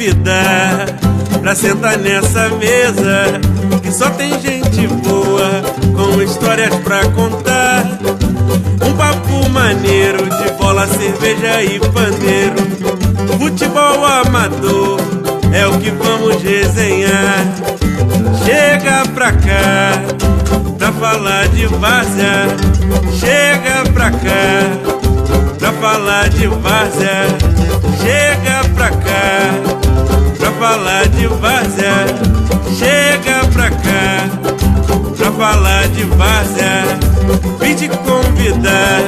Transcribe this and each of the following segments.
convidar pra sentar nessa mesa, que só tem gente boa com histórias pra contar. Um papo maneiro de bola, cerveja e pandeiro. Futebol amador é o que vamos resenhar. Chega pra cá pra falar de várzea. Chega pra cá pra falar de várzea. Chega pra cá pra falar de várzea. Chega pra cá pra falar de várzea. Vim te convidar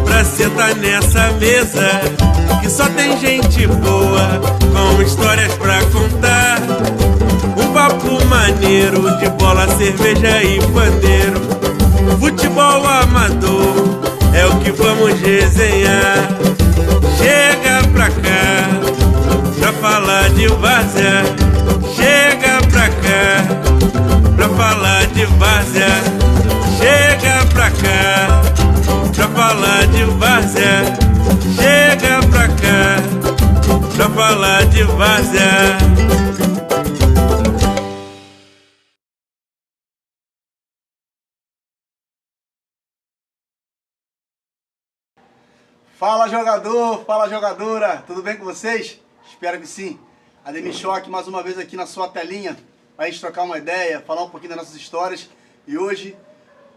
pra sentar nessa mesa, que só tem gente boa com histórias pra contar. Um papo maneiro de bola, cerveja e pandeiro. Futebol amador é o que vamos resenhar. Chega pra cá pra falar de várzea. Chega pra cá pra falar de várzea. Chega pra cá pra falar de várzea. Chega pra cá pra falar de várzea. Fala jogador, fala jogadora, tudo bem com vocês? Espero que sim. Ademir Choque mais uma vez aqui na sua telinha, para a gente trocar uma ideia, falar um pouquinho das nossas histórias. E hoje,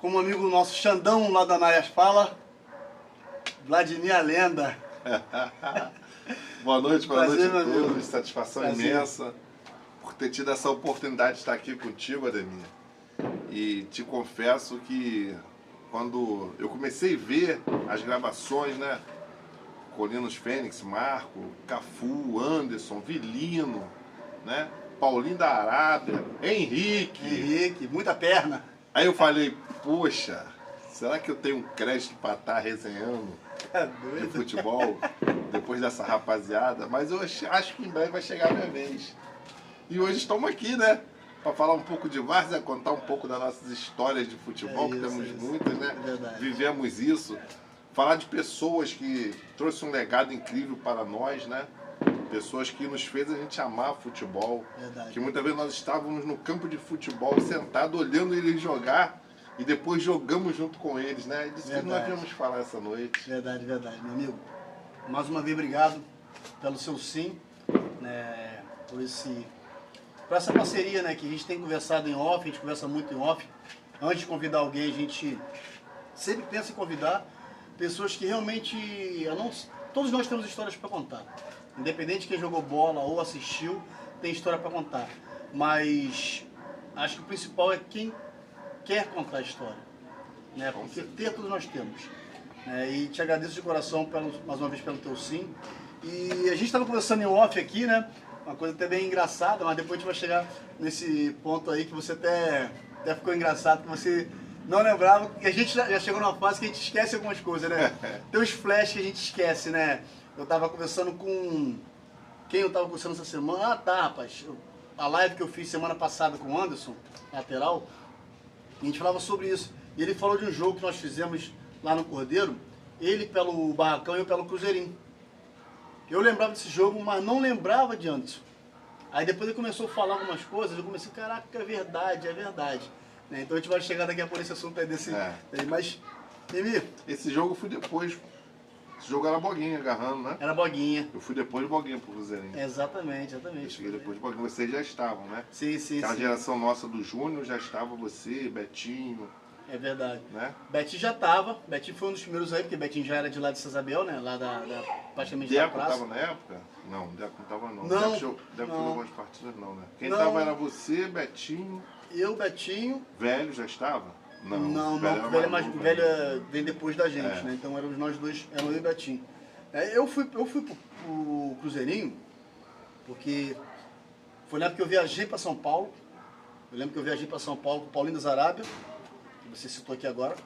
como um amigo nosso Xandão lá da Naias fala, Vladimir a Lenda. Boa noite Prazer, a meu todos, amigo. satisfação Prazer. imensa por ter tido essa oportunidade de estar aqui contigo, Ademir. E te confesso que quando eu comecei a ver as gravações, né? Colinos Fênix, Marco, Cafu, Anderson, Vilino, né? Paulinho da Arábia, Henrique. Muita perna. Aí eu falei, poxa, será que eu tenho um crédito para estar resenhando É de doido. futebol depois dessa rapaziada? Mas eu acho que em breve vai chegar a minha vez. E hoje estamos aqui, né? Para falar um pouco de várzea, contar um pouco das nossas histórias de futebol, que temos muitas, né? É verdade. Vivemos isso. Falar de pessoas que trouxeram um legado incrível para nós, né? Pessoas que nos fez a gente amar futebol. Verdade. Que muitas vezes nós estávamos no campo de futebol, sentado, olhando eles jogar, e depois jogamos junto com eles, né? É disso que nós Verdade. viemos falar essa noite. Verdade, verdade, meu amigo. Mais uma vez, obrigado pelo seu sim, né, por essa parceria, né, que a gente tem conversado em off, a gente conversa muito em off. Antes de convidar alguém, a gente sempre pensa em convidar pessoas que realmente... Todos nós temos histórias para contar. Independente de quem jogou bola ou assistiu, tem história para contar. Mas acho que o principal é quem quer contar a história, né? Porque ter todos nós temos. E te agradeço de coração mais uma vez pelo teu sim. E a gente estava conversando em off aqui, né? Uma coisa até bem engraçada, mas depois a gente vai chegar nesse ponto aí que você até ficou engraçado, que você não lembrava, que a gente já chegou numa fase que a gente esquece algumas coisas, né? Tem uns flashes que a gente esquece, né? Eu estava conversando com... Quem eu estava conversando essa semana? Ah, tá, rapaz. A live que eu fiz semana passada com o Anderson, lateral, a gente falava sobre isso. E ele falou de um jogo que nós fizemos lá no Cordeiro, ele pelo Barracão e eu pelo Cruzeirinho. Eu lembrava desse jogo, mas não lembrava de Anderson. Aí depois ele começou a falar algumas coisas, eu comecei, caraca, é verdade, é verdade. Né? Então a gente vai chegar daqui a pouco nesse assunto aí desse... Aí, mas, Emir... Esse jogo eu fui depois. Esse jogo era Boguinha agarrando, né? Era Boguinha. Eu fui depois de Boguinha pro Cruzeirinho. Exatamente, exatamente. Eu cheguei depois de Boguinha. Vocês já estavam, né? Sim, sim, Aquela sim. geração nossa do Júnior já estava você, Betinho, É verdade. né? Betinho já tava. Betinho foi um dos primeiros aí, porque Betinho já era de lá de Sazabel, né? Lá da praticamente da Deco praça. estava na época? Não, Deco não estava não. Não, Deco não. jogou algumas partidas não, né? Quem Não. estava era você, Betinho, Eu, Betinho... Velho já estava? Não, Velho era velho, mas novo, velho né? vem depois da gente, É. né? Então éramos nós dois, era eu e o Betinho. Eu fui pro Cruzeirinho, porque foi na época que eu viajei para São Paulo. Eu lembro que eu viajei para São Paulo com o Paulinho da Arábia, que você citou aqui agora.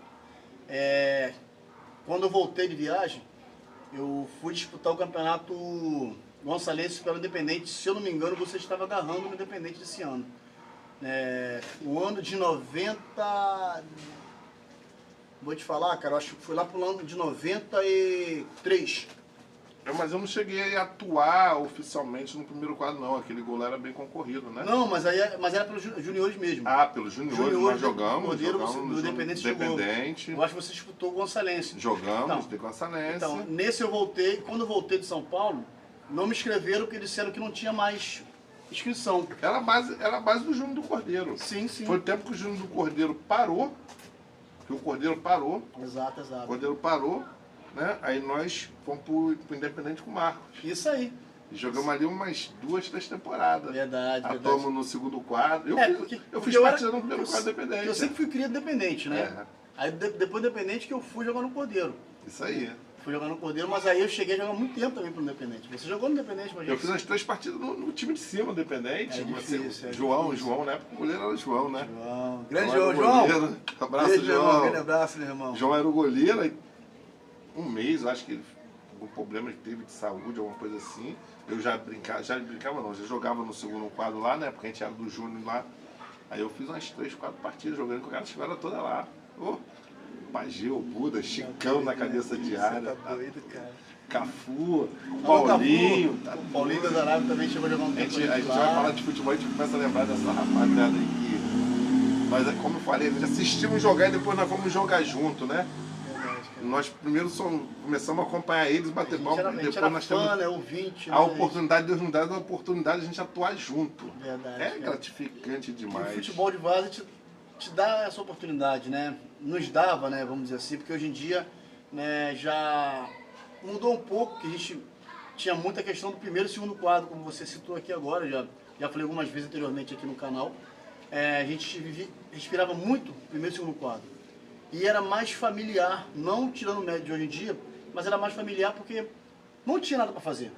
Quando eu voltei de viagem, eu fui disputar o campeonato gonçalense pelo Independente. Se eu não me engano, você estava agarrando no Independente desse ano. O ano de 90... Vou te falar, cara, eu acho que foi lá pro ano de 93. Mas eu não cheguei a atuar oficialmente no primeiro quadro, não. Aquele gol lá era bem concorrido, né? Não, mas era pelos juniores mesmo. Ah, pelos juniores nós jogamos do Independente Independente. Eu acho que você disputou o Gonçalense. Jogamos, de Gonçalense. Então, nesse eu voltei. Quando eu voltei de São Paulo, não me inscreveram porque disseram que não tinha mais inscrição. Era a base do Júnior do Cordeiro. Sim, sim. Foi o tempo que o Júnior do Cordeiro parou, que o Cordeiro parou. Exato. O Cordeiro parou, né? Aí nós fomos pro Independente com o Marcos. Isso aí. E jogamos ali umas 2, 3 temporadas. Verdade. Atuamos no segundo quadro. Eu fiz eu partida no primeiro quadro Independente. Eu sempre fui criado Independente, né? É. Aí depois do Independente que eu fui jogar no Cordeiro. Isso aí. Fui jogar no Cordeiro, mas aí eu cheguei a jogar muito tempo também pro Independente. Você jogou no Independente, mas Eu fiz as 3 partidas no time de cima do Independente. É difícil, João, né? O goleiro era o João, né? João. Grande João. João. Abraço, Beijo, João. Grande abraço, meu irmão. João era o goleiro, aí um mês, acho que ele, algum problema ele teve de saúde, alguma coisa assim. Eu já brincava não, já jogava no segundo quadro lá, né? Porque a gente era do Júnior lá. Aí eu fiz umas 3, 4 partidas jogando com o cara, tiveram toda lá. Oh, Pageu, Buda, Chicão na cabeça de área. Tá doido, cara. Cafu, Paulinho. O Paulinho da Zarábia também chegou a jogar um tempo. A gente vai falar de futebol, a gente começa a lembrar dessa rapaziada aí que nós, como eu falei, nós assistimos jogar e depois nós vamos jogar junto, né? Nós primeiro começamos a acompanhar eles, bater palma, e depois nós temos né, ouvinte, a oportunidade, Deus nos dá a oportunidade de a gente atuar junto. Verdade, é gratificante demais. O futebol de várzea te dá essa oportunidade, né? Nos dava, né, vamos dizer assim, porque hoje em dia, né, já mudou um pouco, que a gente tinha muita questão do primeiro e segundo quadro, como você citou aqui agora, já falei algumas vezes anteriormente aqui no canal. A gente respirava muito primeiro e segundo quadro. E era mais familiar, não tirando o médio de hoje em dia, mas era mais familiar porque não tinha nada para fazer.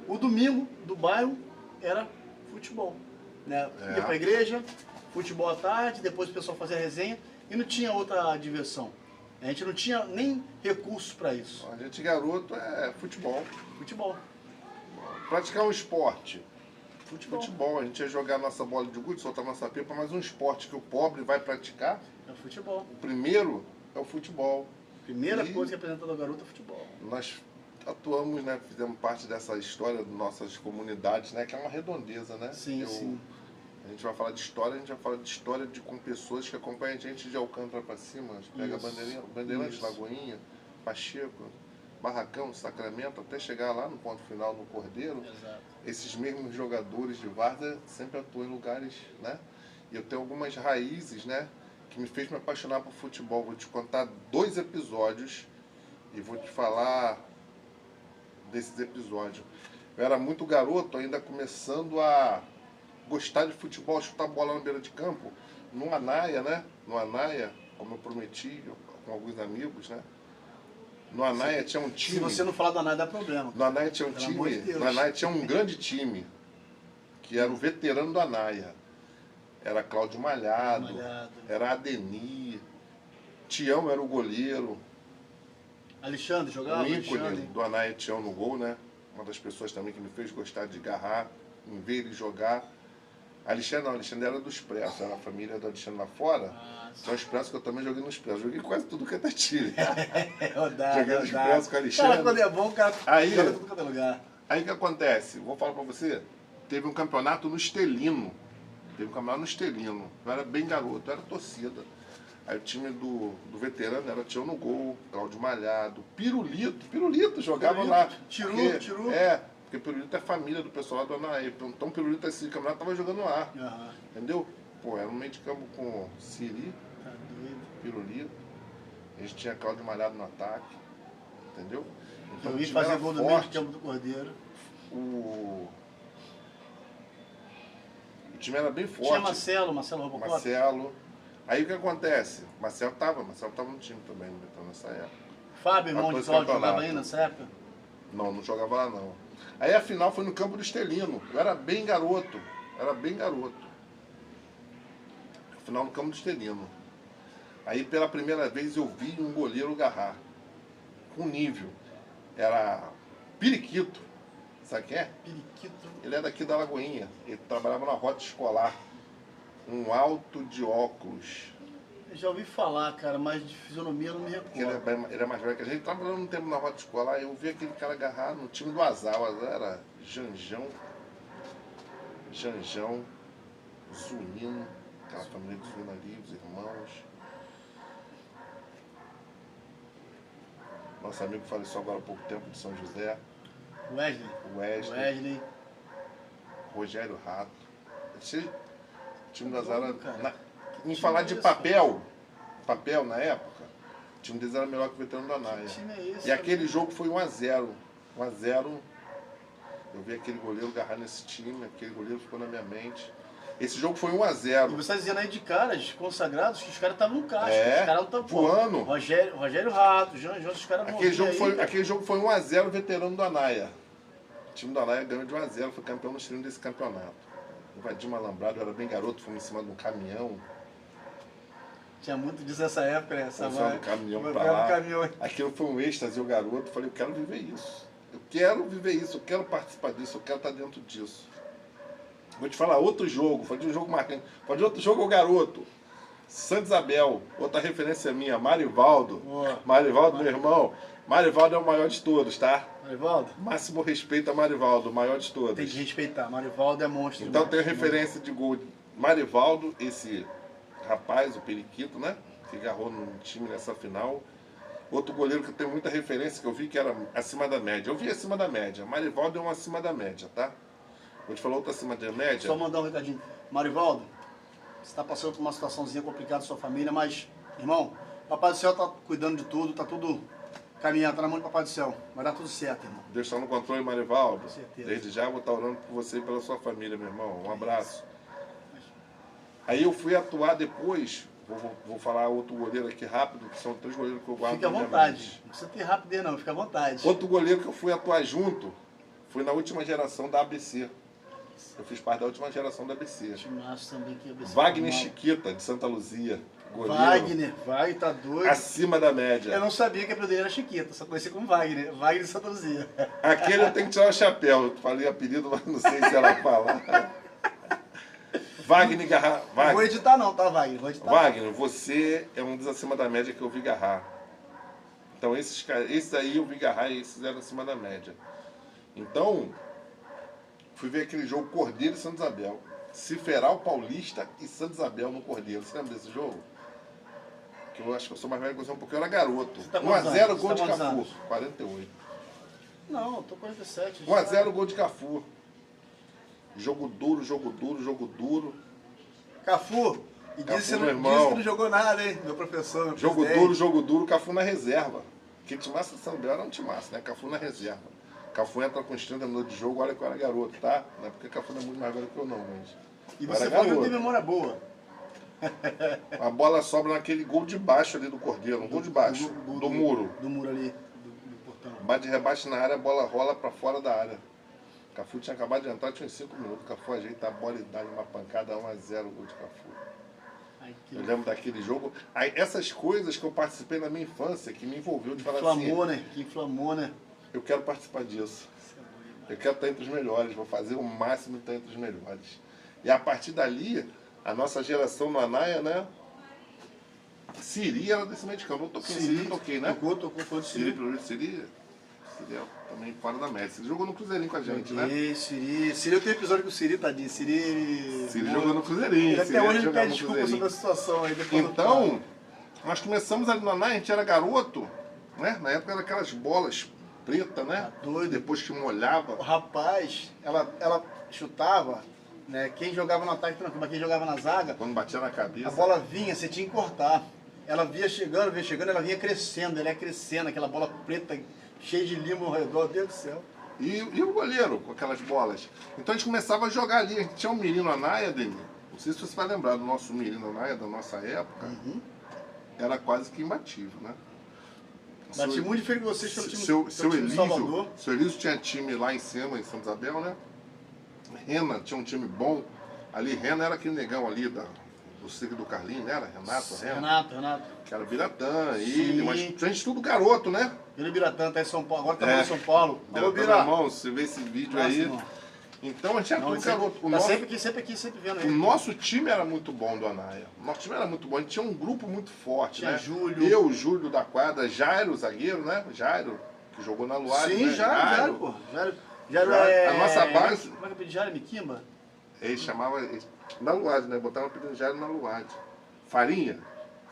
O domingo do bairro era futebol. Né? Ia para a igreja, futebol à tarde, depois o pessoal fazia resenha e não tinha outra diversão. A gente não tinha nem recursos para isso. A gente garoto é futebol. Futebol. Praticar um esporte. Futebol. A gente ia jogar nossa bola de gude, soltar nossa pipa, mas um esporte que o pobre vai praticar. É o futebol. O primeiro é o futebol. Primeira coisa que apresenta da garota é futebol. Nós atuamos, né? Fizemos parte dessa história de nossas comunidades, né? Que é uma redondeza, né? Sim. A gente vai falar de história, a gente vai falar de história com pessoas que acompanham a gente de Alcântara para cima. A gente pega Bandeirantes, Lagoinha, Pacheco, Barracão, Sacramento, até chegar lá no ponto final, no Cordeiro. Exato. Esses mesmos jogadores de várzea sempre atuam em lugares, né? E eu tenho algumas raízes, né? Que me fez me apaixonar por futebol. Vou te contar 2 episódios e vou te falar desses episódios. Eu era muito garoto, ainda começando a gostar de futebol, chutar bola na beira de campo, no Anaia, né? No Anaia, como eu prometi com alguns amigos, né? No Anaia tinha um time. Se você não falar do Anaia, dá problema. No Anaia tinha um time. No Anaia tinha um grande time, que era o veterano do Anaia. Era Cláudio Malhado, era Adenir, Tião era o goleiro. Alexandre jogava? O ícone do Anaia Tião no gol, né? Uma das pessoas também que me fez gostar de agarrar, em ver ele jogar. Alexandre era do Expresso, era a família do Alexandre lá fora. Então o Expresso que eu também joguei no Expresso. Joguei quase tudo que é time. Joguei no Expresso com o Alexandre. Cara, quando é bom, o cara joga tudo quanto é lugar. Aí o que acontece? Vou falar pra você. Teve um campeonato no Estelino. Eu era bem garoto, eu era torcida. Aí o time do veterano era Tião no gol, Cláudio Malhado, Pirulito jogava lá. Tiru. Porque Pirulito é família do pessoal lá do Anaí. Então Pirulito, esse campeonato, tava jogando lá. Entendeu? Pô, era um meio de campo com Siri, Pirulito. A gente tinha Cláudio Malhado no ataque. Entendeu? Então eu ia fazer gol no meio de campo do Cordeiro. O time era bem forte. Tinha Marcelo Robocop. Marcelo. Aí o que acontece? Marcelo tava no time também, nessa época. Fábio, irmão de Cláudio, jogava aí nessa época? Não jogava lá não. Aí a final foi no campo do Estelino. Eu era bem garoto. A final no campo do Estelino. Aí pela primeira vez eu vi um goleiro agarrar. Com nível. Era Periquito. Sabe quem é? Periquito. Ele é daqui da Lagoinha. Ele trabalhava na rota escolar. Um alto de óculos. Eu já ouvi falar, cara, mas de fisionomia eu não me Porque ele recordo. ele é mais velho que a gente. Trabalhando um tempo na roda escolar, eu vi aquele cara agarrar no time do Azar. O Azar era Janjão, Zunino, aquela família de Zunino ali, os irmãos. Nosso amigo faleceu agora há pouco tempo, de São José. Wesley. Rogério Rato. Esse time do Azar era... Em falar de papel na época, o time deles era melhor que o veterano da Naia. Que time é esse, E aquele jogo foi 1-0. 1-0. Eu vi aquele goleiro agarrar nesse time, aquele goleiro ficou na minha mente. Esse jogo foi 1-0. E você tá dizendo aí de caras consagrados que os caras estavam no caixa. É, Os caras não estavam voando. Rogério Rato, Jean, os caras não Aquele jogo foi 1-0 veterano do Anaia. O time do Anaia ganhou de 1-0, foi campeão no estilo desse campeonato. Invadimos uma alambrado, eu era bem garoto, fomos em cima de um caminhão. Tinha muito disso nessa época, né? Essa Fomos do caminhão pra lá. Caminhão. Aquilo foi um êxtase, o garoto. Falei, eu quero viver isso. Eu quero viver isso, eu quero participar disso, eu quero estar dentro disso. Vou te falar, outro jogo, foi de um jogo marcante. Foi de outro jogo, o garoto. Santa Isabel, outra referência minha, Marivaldo. Marivaldo, meu irmão. Marivaldo é o maior de todos, tá? Marivaldo? Máximo respeito a Marivaldo, o maior de todos. Tem que respeitar, Marivaldo é monstro. Então demais. tem referência de gol de Marivaldo, esse rapaz, o Periquito, né? Que agarrou no time nessa final. Outro goleiro que eu tenho muita referência, que eu vi que era acima da média. Eu vi acima da média. Marivaldo é um acima da média, tá? Vou te falar outro acima da média. Só mandar um recadinho. Marivaldo, você está passando por uma situaçãozinha complicada na sua família, mas, irmão, Papai do Céu tá cuidando de tudo, tá tudo caminhando, tá na mão do Papai do Céu. Vai dar tudo certo, irmão. Deus está no controle, Marivaldo. Com certeza. Desde já eu vou estar orando por você e pela sua família, meu irmão. Um abraço. Aí eu fui atuar depois, vou falar outro goleiro aqui rápido, que são 3 goleiros que eu guardo. Fique à na minha vontade. mente. Não precisa ter rapidez não, fica à vontade. Outro goleiro que eu fui atuar junto foi na última geração da ABC. Eu fiz parte da última geração da ABC. Timaço também que é Wagner Chiquita, de Santa Luzia. Goleiro. Wagner, tá doido. Acima da média. Eu não sabia que a dele era Chiquita, só conhecia como Wagner. Wagner de Santa Luzia. Aquele eu tenho que tirar o chapéu. Eu falei apelido, mas não sei se ela fala. Wagner Garra. Não vou editar não, tá, Wagner? Vou editar. Wagner, você é um dos acima da média que eu vi garrar. Então esses aí eu vi garrar e esses eram acima da média. Então, fui ver aquele jogo Cordeiro e Santa Isabel. Ciferal Paulista e Santa Isabel no Cordeiro. Você lembra desse jogo? Que eu acho que eu sou mais velho que você um pouquinho, eu era garoto. Você tá 1-0 gol de quantos Cafu. anos? 48. Não, eu tô 47. 1-0 gol de Cafu. Jogo duro, jogo duro, jogo duro. Cafu, e Cafu, disse, meu disse irmão. que não jogou nada, hein? Meu professor, meu Jogo presidente. duro, Cafu na reserva. Que timaço de São Belo era um timaço, né? Cafu na reserva. Cafu entra com os 30 minutos de jogo, olha que eu era garoto, tá? Não é porque Cafu não é muito mais velho que eu não, mas... E eu você era falou que não garoto. tem memória boa. A bola sobra naquele gol de baixo ali do Cordeiro, um gol de baixo, do muro. Do muro ali, do portão. Bate rebate na área, a bola rola pra fora da área. Cafu tinha acabado de entrar, tinha uns 5 minutos. Cafu ajeita a bola e dá uma pancada, 1-0 gol de Cafu. Ai, Eu lembro daquele jogo. Aí, essas coisas que eu participei na minha infância, que me envolveu de falar inflamou, assim, né? Que inflamou, né? eu quero participar disso. Eu quero estar entre os melhores, vou fazer o máximo de estar entre os melhores. E a partir dali, a nossa geração no Anaia, né? Siri era desse meio de campo. Eu toquei, Siri, toquei, né? Tocou de Siri, Siri. pelo menos, Siri é também fora da média. Siri jogou no Cruzeirinho com a gente, né? Siri, eu tenho episódio com o Siri, tadinho. Siri jogou no Cruzeirinho. Ele Siri até hoje ele jogava pede no desculpa Cruzeirinho. sobre a situação aí. Depois eu Então, nós começamos ali no Anaia, a gente era garoto, né? Na época era aquelas bolas pretas, né? Tá doido. Depois que molhava. O rapaz, ela chutava, né? Quem jogava no ataque tranquilo, mas quem jogava na zaga, Quando batia na cabeça. a bola vinha, você tinha que cortar. Ela vinha chegando, ela vinha crescendo, ela ia crescendo, aquela bola preta, cheia de limo ao redor, Deus do céu. E o goleiro com aquelas bolas. Então a gente começava a jogar ali. A gente tinha um menino Anaia, Ademir. Não sei se você vai lembrar do nosso menino Anaia, da nossa época. Era quase que imbatível, né? Bati muito diferente de vocês pelo time, Seu pelo time de Elísio, Salvador. seu Elísio tinha time lá em cima, em Santa Isabel, né? Rena tinha um time bom. Ali, Rena era aquele negão ali do ciclo do Carlinho, né? Era Renato. Renato. Que era o Biratã, Sim. ele, mas tinha gente tudo garoto, né? Ele Biratã tá em São Paulo, agora tá em São Paulo. Alô, Biratã, Bira. irmão, você vê esse vídeo Nossa, aí. irmão. Então a gente era tudo garoto. Tá sempre aqui, sempre vendo O ele. nosso time era muito bom do Anaia. O nosso time era muito bom. A gente tinha um grupo muito forte, Tinha né? Júlio. Eu, Júlio da quadra, Jairo, zagueiro, né? Jairo, que jogou na Luade. Sim, né? Jairo, pô. Jairo A nossa base. Como é que eu pedi Jairo? Miquimba? Ele chamava. Na Luade, né? Botava o apelido de Jairo na Luade. Farinha.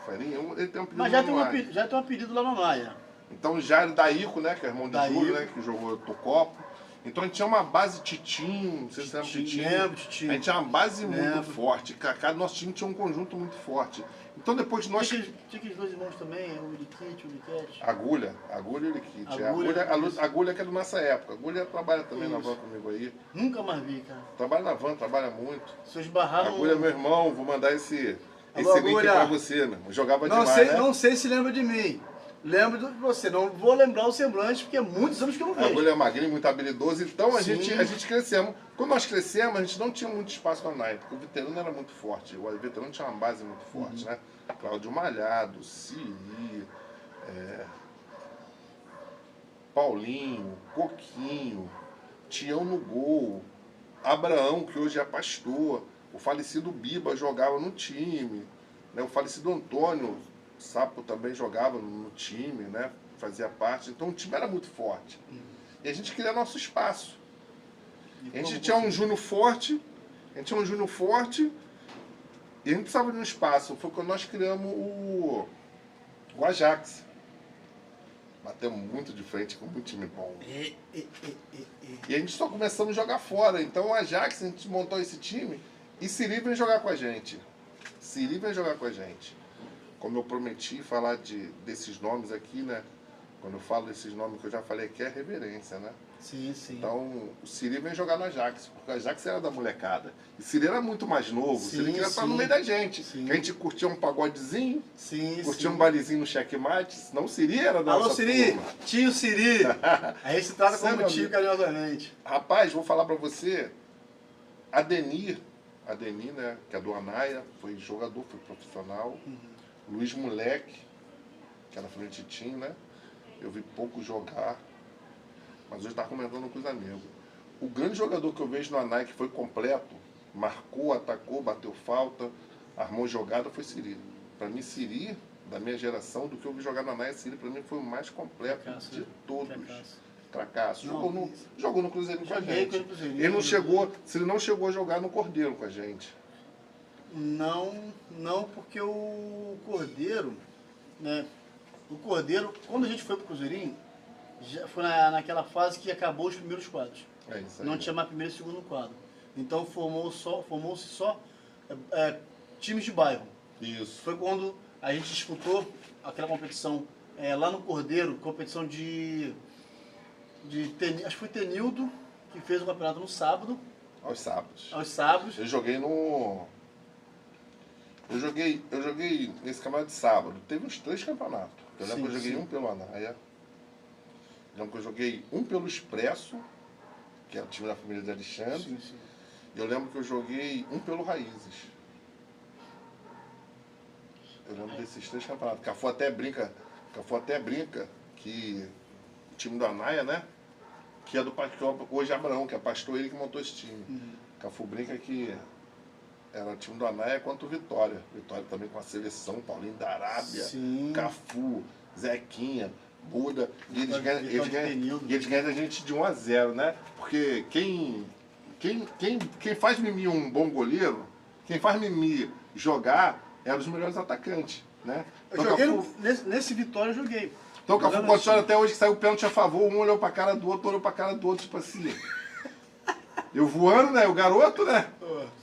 Ele tem um apelido Mas na Luade. já tem um apelido lá no Maia. Então Jairo Daíco, né? Que é irmão de Daíco. Júlio, né? Que jogou Tocopo. Então a gente tinha uma base Titinho, não sei se você lembra Titinho. Lembro, Titinho. A gente tinha uma base muito Lembro. forte. Cada nosso time tinha um conjunto muito forte. Então depois de nós. Tinha aqueles dois irmãos também, o Iliquite, o Iliquete. Agulha e Liquite. Agulha. Agulha que é da nossa época. Agulha trabalha também na Isso. van comigo aí. Nunca mais vi, cara. Trabalha na van, trabalha muito. Se eu esbarrar no... Agulha é meu irmão, vou mandar esse link Agulha. pra você, meu irmão. Jogava demais, né? Não sei se lembra de mim. Lembro de você. Não vou lembrar o semblante, porque é muitos anos que eu não vejo. Agulha é magrinho, muito habilidoso. Então a Sim. gente crescemos. Quando nós crescemos, a gente não tinha muito espaço na NAI, porque o veterano era muito forte. O veterano tinha uma base muito forte, né? Cláudio Malhado, Siri, Paulinho, Coquinho, Tião no gol, Abraão, que hoje é pastor, o falecido Biba jogava no time, né? O falecido Antônio Sapo também jogava no time, né? Fazia parte. Então o time era muito forte. E a gente queria nosso espaço. A gente tinha um júnior forte, e a gente precisava de um espaço. Foi quando nós criamos o Ajax. Batemos muito de frente com muito time bom. E a gente só começamos a jogar fora. Então o Ajax, a gente montou esse time e Siri vem jogar com a gente. Como eu prometi falar desses nomes aqui, né? Quando eu falo desses nomes que eu já falei aqui, é reverência, né? Sim, sim. Então, o Siri vem jogar no Ajax, porque o Ajax era da molecada. E o Siri era muito mais novo, o Siri queria estar no meio da gente. Que a gente curtia um pagodezinho, curtia um bailezinho no checkmate, senão o Siri era da nossa Siri! turma. Tio Siri! Aí se trata Você, como meu tio amigo. carinhosamente. Rapaz, vou falar pra você, Adenir, né, que é do Anaia, foi jogador, foi profissional. Luiz Moleque, que era frente de time, né? Eu vi pouco jogar, mas hoje estava comentando com os amigos. O grande jogador que eu vejo no Anaia, que foi completo, marcou, atacou, bateu falta, armou jogada, foi Siri. Para mim, Siri, da minha geração, do que eu vi jogar no Anaia, Siri para mim foi o mais completo de todos. Cracaço. Jogou no Cruzeiro com a gente. Ele não chegou, Siri não chegou a jogar no Cordeiro com a gente. Não, porque o Cordeiro, né? O Cordeiro, quando a gente foi pro Cruzeirinho, já foi naquela fase que acabou os primeiros quadros. É isso aí. Não tinha mais primeiro e segundo quadro. Então formou-se só times de bairro. Isso. Foi quando a gente disputou aquela competição lá no Cordeiro, competição de acho que foi Tenildo, que fez o campeonato no sábado. Aos sábados. Aos sábados. Eu joguei nesse campeonato de sábado. Teve uns 3 campeonatos. Eu lembro que eu joguei um pelo Anaia. Eu lembro que eu joguei um pelo Expresso, que era o time da família de Alexandre. E eu lembro que eu joguei um pelo Raízes. Eu lembro desses 3 campeonatos. Cafu até brinca que o time do Anaia, né? Que é do pastor, hoje é Abraão, que é pastor, ele que montou esse time. Cafu brinca que era o time do Anaia contra o Vitória. Vitória também com a seleção, Paulinho da Arábia, Cafu, Zequinha, Buda. E eles ganham da gente de 1-0, né? Porque quem faz Mimi um bom goleiro, quem faz Mimi jogar, é um dos melhores atacantes, né? Então, eu joguei nesse Vitória, eu joguei. Então o Cafu conta até hoje que saiu o pênalti a favor, um olhou pra cara do outro, tipo assim. Eu voando, né? O garoto, né?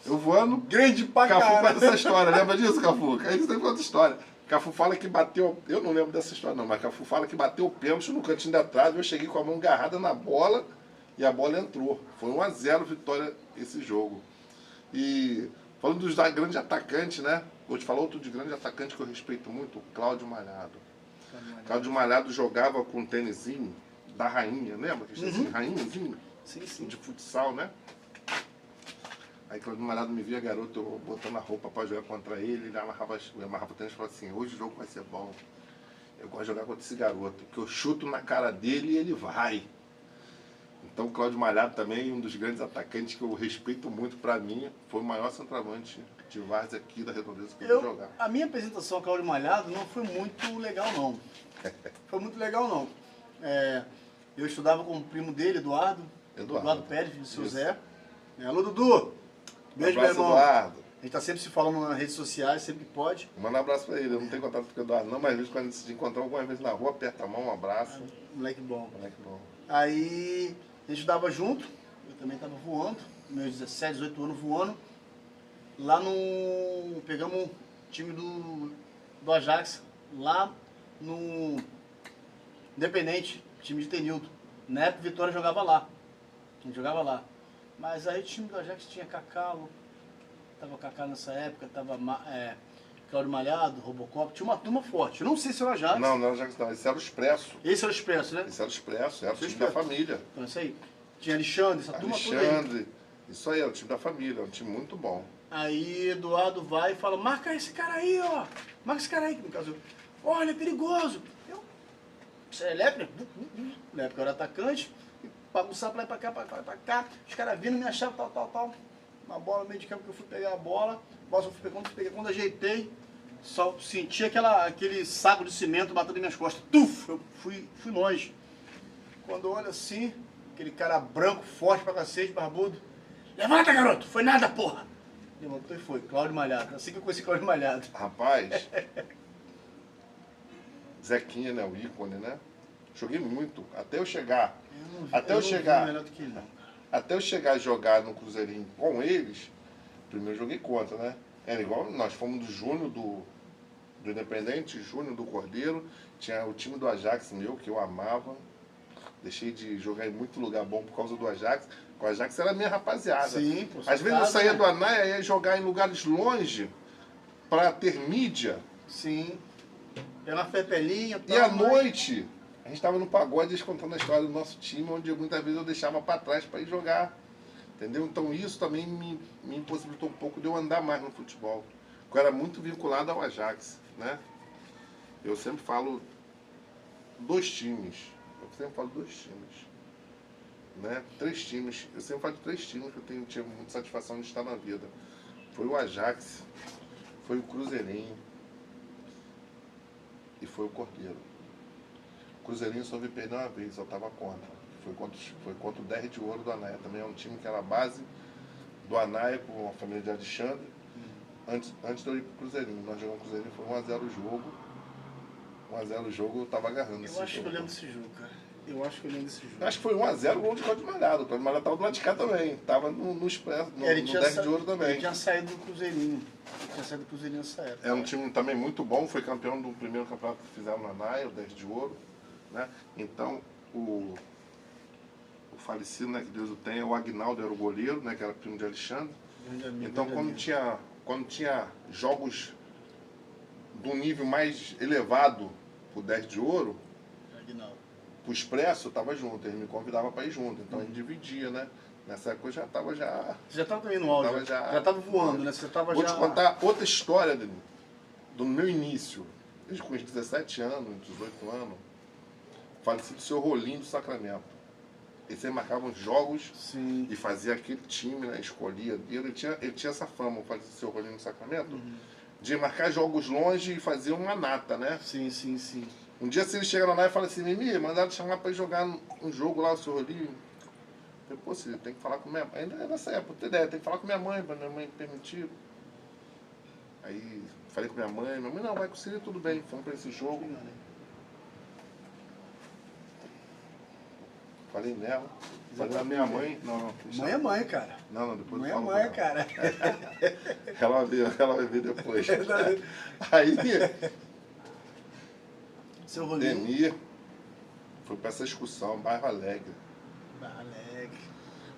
Eu voando. Grande pra Cafu caralho. conta essa história, lembra disso, Cafu? Aí você conta a história. Cafu fala que bateu, eu não lembro dessa história não, mas Cafu fala que bateu o pênalti no cantinho da trave, eu cheguei com a mão agarrada na bola e a bola entrou. Foi 1-0 Vitória esse jogo. E falando dos grandes atacantes, né? Vou te falar outro de grande atacante que eu respeito muito, o Cláudio Malhado. Cláudio Malhado jogava com um tênisinho da Rainha, lembra? Que assim, Rainhazinho? Sim. De futsal, né? Aí Cláudio Malhado me via garoto, eu botando a roupa pra jogar contra ele, ele amarrava o tênis e falava assim, hoje o jogo vai ser bom. Eu gosto de jogar contra esse garoto, porque eu chuto na cara dele e ele vai. Então, o Cláudio Malhado também, um dos grandes atacantes que eu respeito muito, para mim, foi o maior centroavante de várzea aqui da Redondeza que eu vi jogar. A minha apresentação ao Cláudio Malhado não foi muito legal, não. Foi muito legal, não. Eu estudava com o primo dele, Eduardo Pérez, de seu Zé. Alô, Dudu! Beijo, meu irmão. Eduardo. A gente tá sempre se falando nas redes sociais, sempre que pode. Manda um abraço pra ele. Eu não tenho contato com o Eduardo, não, mas às vezes quando a gente se encontrar algumas vezes na rua, aperta a mão, um abraço. Moleque bom. Moleque bom. Aí a gente estudava junto, eu também estava voando, meus 17, 18 anos voando. Lá no. Pegamos o time do Ajax, lá no Independente, time de Tenildo. Na época, Vitória jogava lá. A gente jogava lá. Mas aí o time do Ajax tinha Cacau, tava Cacau nessa época, tava Cláudio Malhado, Robocop, tinha uma turma forte. Eu não sei se era o Ajax. Não, não era o Ajax, não. Esse era o Expresso. Esse era o Expresso, né? Esse era o Expresso, era o time Expresso. da família. Então, isso aí. Tinha Alexandre, essa turma toda aí. Alexandre. Isso aí, era o time da família, era um time muito bom. Aí Eduardo vai e fala, marca esse cara aí, ó. Marca esse cara aí, que no caso, olha, é perigoso. Você é elétrico? Na época eu era atacante, e bagunçava pra lá e pra cá, pra cá. Os caras vindo, me achavam, tal. Uma bola no meio de campo que eu fui pegar a bola. Bola eu fui pegando, quando ajeitei, só senti aquele saco de cimento batendo em minhas costas. Tuf! Eu fui longe. Quando eu olho assim, aquele cara branco, forte pra cacete, barbudo. Levanta, garoto! Foi nada, porra! Levantou e foi. Cláudio Malhado. Assim que eu conheci Cláudio Malhado. Rapaz, Zequinha, né? O ícone, né? Joguei muito. Até eu chegar. Até eu chegar a jogar no Cruzeirinho com eles, primeiro eu joguei contra, né? Era igual, nós fomos do Júnior, do Independente, Júnior do Cordeiro. Tinha o time do Ajax meu, que eu amava. Deixei de jogar em muito lugar bom por causa do Ajax. O Ajax era a minha rapaziada. Sim, pô, às vezes eu saía do Anaia e ia jogar em lugares longe pra ter mídia. Sim. Pela fepelinha, E à noite, a gente estava no pagode, eles contando a história do nosso time, onde muitas vezes eu deixava para trás para ir jogar. Entendeu? Então isso também me impossibilitou um pouco de eu andar mais no futebol. Eu era muito vinculado ao Ajax, né? Eu sempre falo dois times. Né? 3 times. Eu sempre falo de 3 times que eu tinha muita satisfação de estar na vida. Foi o Ajax, foi o Cruzeirinho e foi o Cordeiro. O Cruzeirinho só vi perder uma vez, só estava contra. Foi contra o 10 de Ouro do Anaia. Também é um time que era a base do Anaia com a família de Alexandre. Antes de eu ir pro Cruzeirinho. Nós jogamos o Cruzeirinho, foi 1x0 o jogo. 1x0 o jogo, eu tava agarrando esse jogo. Eu acho que eu lembro desse jogo, cara. Eu acho que eu lembro desse jogo. Acho que foi 1x0 o gol de Cláudio Malhado. O Cláudio Malhado tava do lado de cá também. Tava no Expresso, no 10 de Ouro também. Ele tinha saído do Cruzeirinho. Nessa época. É um time também muito bom. Foi campeão do primeiro campeonato que fizeram na Anaia, o 10 de Ouro. Né? Então, o falecido, né, que Deus o tenha, o Agnaldo era o goleiro, né, que era primo de Alexandre. Então, quando tinha jogos do nível mais elevado, o 10 de Ouro, o Expresso, eu tava junto, ele me convidava para ir junto, então a gente dividia, né? Nessa época eu já tava Você já estava também no áudio, já estava voando, né? Você tava Vou te contar outra história do meu início, desde com os 17 anos, 18 anos, falecido o seu Rolinho do Sacramento. Ele sempre marcava os jogos. Sim. E fazia aquele time, né? Escolhia. Ele tinha essa fama, o falecido seu Rolinho do Sacramento, de marcar jogos longe e fazer uma nata, né? Sim. Um dia, se ele chega lá e fala assim, Mimi, mandaram chamar pra ir jogar um jogo lá, o seu Rolinho. Eu falei, pô, você tem que falar com minha mãe. Ainda é nessa época, tem ideia, tem que falar com minha mãe, pra minha mãe permitir. Aí falei com minha mãe não, vai com o Círio, tudo bem, fomos pra esse jogo. Falei nela, falei na minha mãe, não. Mãe é mãe, cara. Não, depois mãe eu falo. Mãe é mãe, cara. Ela vai ver depois. Aí, seu Rolinho. Denir foi pra essa excursão, Bairro Alegre.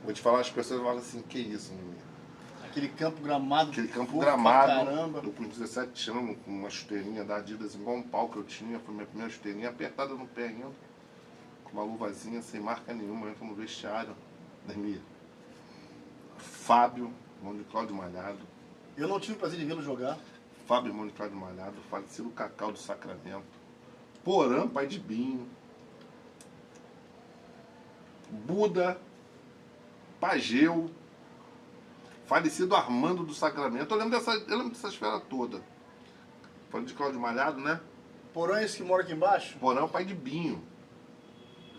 Vou te falar, as pessoas falam assim, que isso, menino? Aquele campo gramado. Aquele campo gramado. Caramba. Eu com 17 anos, com uma chuteirinha da Adidas igual um pau que eu tinha, foi minha primeira chuteirinha, apertada no pé ainda, com uma luvazinha sem marca nenhuma, eu entro no vestiário, Denir. Fábio, irmão de Cláudio Malhado. Eu não tive o prazer de vê-lo jogar. Fábio, irmão de Cláudio Malhado, falecido Cacau do Sacramento. Porã, pai de Binho. Buda, Pageu, falecido Armando do Sacramento. Eu lembro dessa esfera toda. Falando de Cláudio Malhado, né? Porão é esse que mora aqui embaixo? Porão é o pai de Binho.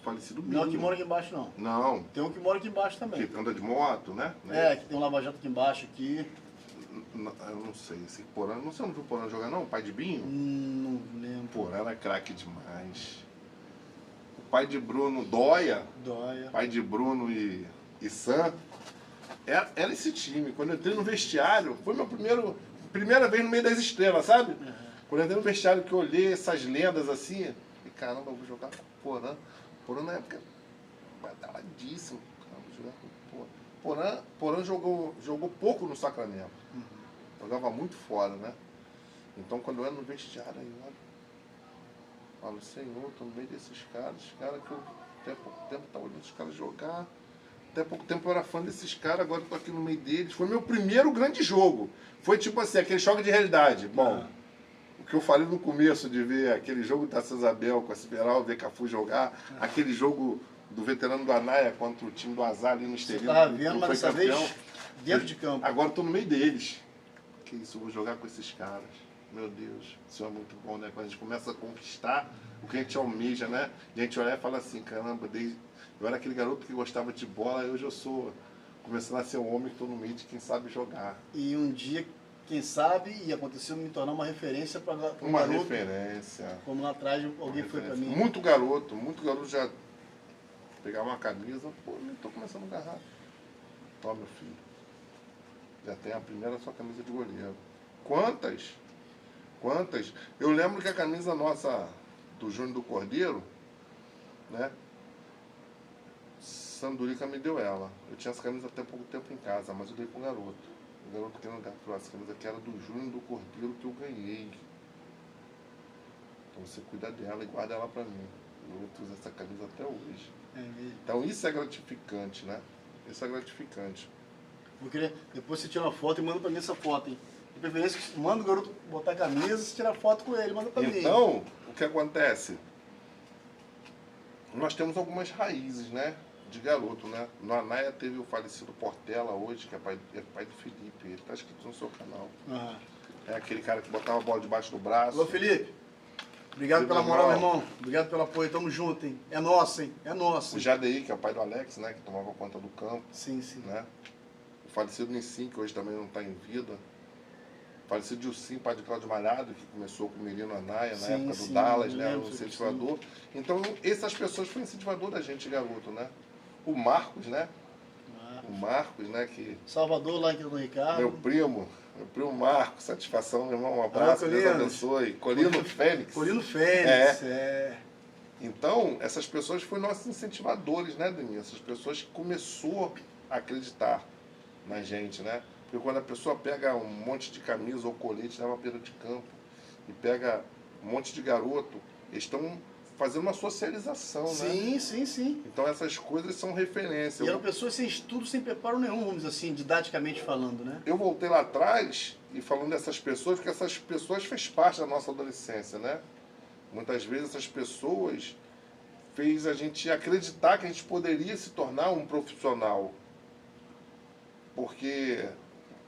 Falecido Binho. Não é que mora aqui embaixo, não. Não. Tem um que mora aqui embaixo também. Que anda de moto, né? É, que tem um lava-jato aqui embaixo, aqui. Eu não sei, esse Porã, não sei onde viu o Porã jogar não, o pai de Binho? Não lembro. Porã era craque demais. O pai de Bruno Dóia, Dóia. pai de Bruno e Sam, era esse time. Quando eu entrei no vestiário, foi meu primeira vez no meio das estrelas, sabe? Quando eu entrei no vestiário que eu olhei essas lendas assim, e caramba, eu vou jogar com o Porã. Porã na época badaladíssimo. Vou jogar com o Porã. Porã jogou pouco no Sacramento. Jogava muito fora, né? Então quando eu era no vestiário, aí eu falo, Senhor, tô no meio desses caras que eu até pouco tempo tava olhando os caras jogar. Até pouco tempo eu era fã desses caras, agora eu tô aqui no meio deles. Foi meu primeiro grande jogo. Foi tipo assim, aquele choque de realidade. Bom, o que eu falei no começo de ver aquele jogo da Isabel com a Siberal, ver Cafu jogar, aquele jogo do veterano do Anaia contra o time do Azar ali no exterior. Você tava vendo, mas dessa vez dentro de campo. Agora eu tô no meio deles. Que isso, eu vou jogar com esses caras. Meu Deus, isso é muito bom, né? Quando a gente começa a conquistar o que a gente almeja, né? E a gente olha e fala assim, caramba, eu era aquele garoto que gostava de bola, e hoje eu sou começando a ser um homem que estou no meio de quem sabe jogar. E um dia, quem sabe, e aconteceu me tornar uma referência para um uma garoto. Referência. Como lá atrás alguém foi para mim. Muito garoto já pegava uma camisa, pô, nem estou começando a agarrar. Ó, meu filho. Já tem a primeira sua camisa de goleiro. Quantas? Eu lembro que a camisa nossa do Júnior do Cordeiro, né? Sandurica me deu ela. Eu tinha essa camisa até pouco tempo em casa, mas eu dei pro garoto. O garoto querendo dar pra essa camisa que era do Júnior do Cordeiro que eu ganhei. Então você cuida dela e guarda ela pra mim. Eu uso essa camisa até hoje. Então isso é gratificante, né? Isso é gratificante. Vou querer, depois você tira uma foto e manda pra mim essa foto, hein? De preferência, manda o garoto botar a camisa, você tira foto com ele, manda pra mim. Então, o que acontece? Nós temos algumas raízes, né? De garoto, né? No Anaia teve o falecido Portela hoje, que é pai do Felipe, ele tá escrito no seu canal. É aquele cara que botava a bola debaixo do braço. Alô, Felipe. Obrigado pela moral, meu irmão. Obrigado pelo apoio. Tamo junto, hein? É nosso, hein? É nosso. O Jadeí, que é o pai do Alex, né? Que tomava conta do campo. Sim. Né? O falecido Nissim, que hoje também não está em vida. O falecido Dilcim, pai de Cláudio Malhado, que começou com o Menino Anaia, na época do Dallas, né? O incentivador. Então, essas pessoas foram incentivador da gente, garoto, né? O Marcos, né? O Marcos, né? Que... Salvador, lá em do Ricardo. Meu primo Marcos, satisfação, meu irmão, um abraço, Deus abençoe. Colino Fênix. Colino Fênix, Então, essas pessoas foram nossos incentivadores, né, Denis? Essas pessoas que começou a acreditar na gente, né? Porque quando a pessoa pega um monte de camisa ou colete, leva a beira de campo, e pega um monte de garoto, eles estão fazendo uma socialização, né? Sim. Então essas coisas são referência. E eram pessoas sem estudo, sem preparo nenhum, vamos dizer assim, didaticamente falando, né? Eu voltei lá atrás e falando dessas pessoas, porque essas pessoas fez parte da nossa adolescência, né? Muitas vezes essas pessoas fez a gente acreditar que a gente poderia se tornar um profissional. Porque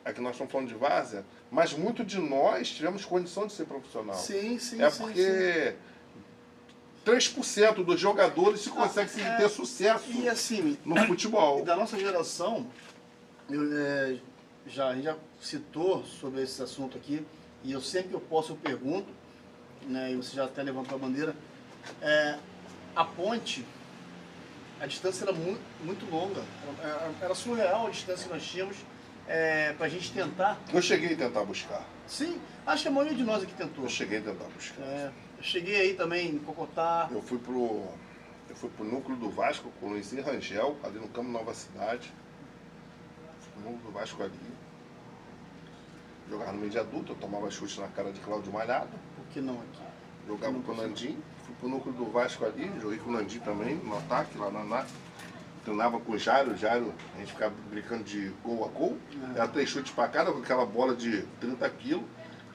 aqui nós estamos falando de várzea, mas muito de nós tivemos condição de ser profissional. Sim. Porque 3% dos jogadores se consegue ter sucesso e assim, no futebol. E da nossa geração, a gente já citou sobre esse assunto aqui, e eu sempre que eu posso eu pergunto, né, e você já até levantou a bandeira, a ponte, a distância era muito longa, era surreal a distância que nós tínhamos para a gente tentar. Eu cheguei a tentar buscar. Sim, acho que a maioria de nós aqui tentou. Eu cheguei a tentar buscar. Eu cheguei aí também em Cocotá. Eu fui pro núcleo do Vasco com o Luizinho Rangel, ali no Campo Nova Cidade. Fui pro núcleo do Vasco ali. Jogava no meio de adulto, eu tomava chute na cara de Cláudio Malhado. Por que não aqui? Jogava com o Nandim. Fui pro núcleo do Vasco ali, joguei com o Nandim também, no ataque, lá na ANA. Treinava com o Jairo, a gente ficava brincando de gol a gol. Era 3 chutes pra cada, com aquela bola de 30 quilos.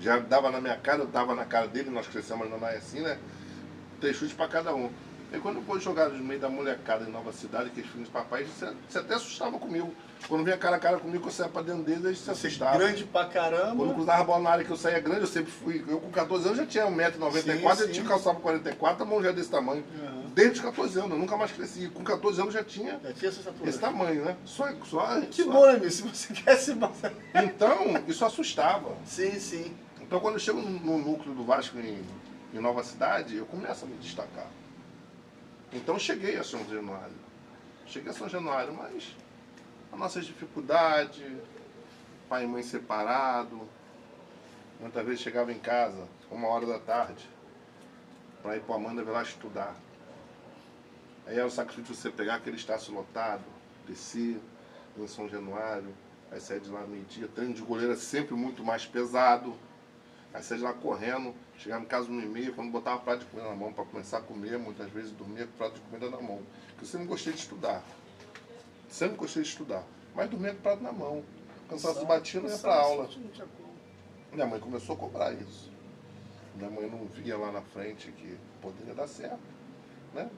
Já dava na minha cara, eu dava na cara dele, nós crescemos na ANA assim, né? 3 chutes pra cada um. Aí quando eu vou jogar no meio da molecada em Nova Cidade, aqueles filhos de papai, você até assustava comigo. Quando vinha cara a cara comigo, eu saía pra dentro deles, eles se assustavam. Grande pra caramba. Quando cruzava a bola na área que eu saía grande, eu sempre fui. Eu com 14 anos já tinha 1,94m, eu tinha calçava 44, a mão já é desse tamanho. Desde os 14 anos, eu nunca mais cresci. Com 14 anos já tinha esse tamanho, né? Que bom, né, meu? Se você quer se... Então, isso assustava. Sim, sim. Então, quando eu chego no núcleo do Vasco em Nova Cidade, eu começo a me destacar. Então, cheguei a São Januário. Cheguei a São Januário, mas as nossas dificuldades, pai e mãe separado, muitas vezes chegava em casa, 1h da tarde, para ir para Amanda ver lá estudar. Aí era o sacrifício de você pegar aquele estácio lotado, descer em São Januário, aí sair de lá meio-dia, treino de goleiro é sempre muito mais pesado. Aí saía de lá correndo, chegava em casa 1h30, quando botava prato de comida na mão para começar a comer, muitas vezes dormia com prato de comida na mão. Porque eu sempre gostei de estudar. Sempre gostei de estudar. Mas dormia com prato na mão. Cansaço batia, não ia para aula. Minha mãe começou a cobrar isso. Minha mãe não via lá na frente que poderia dar certo, né?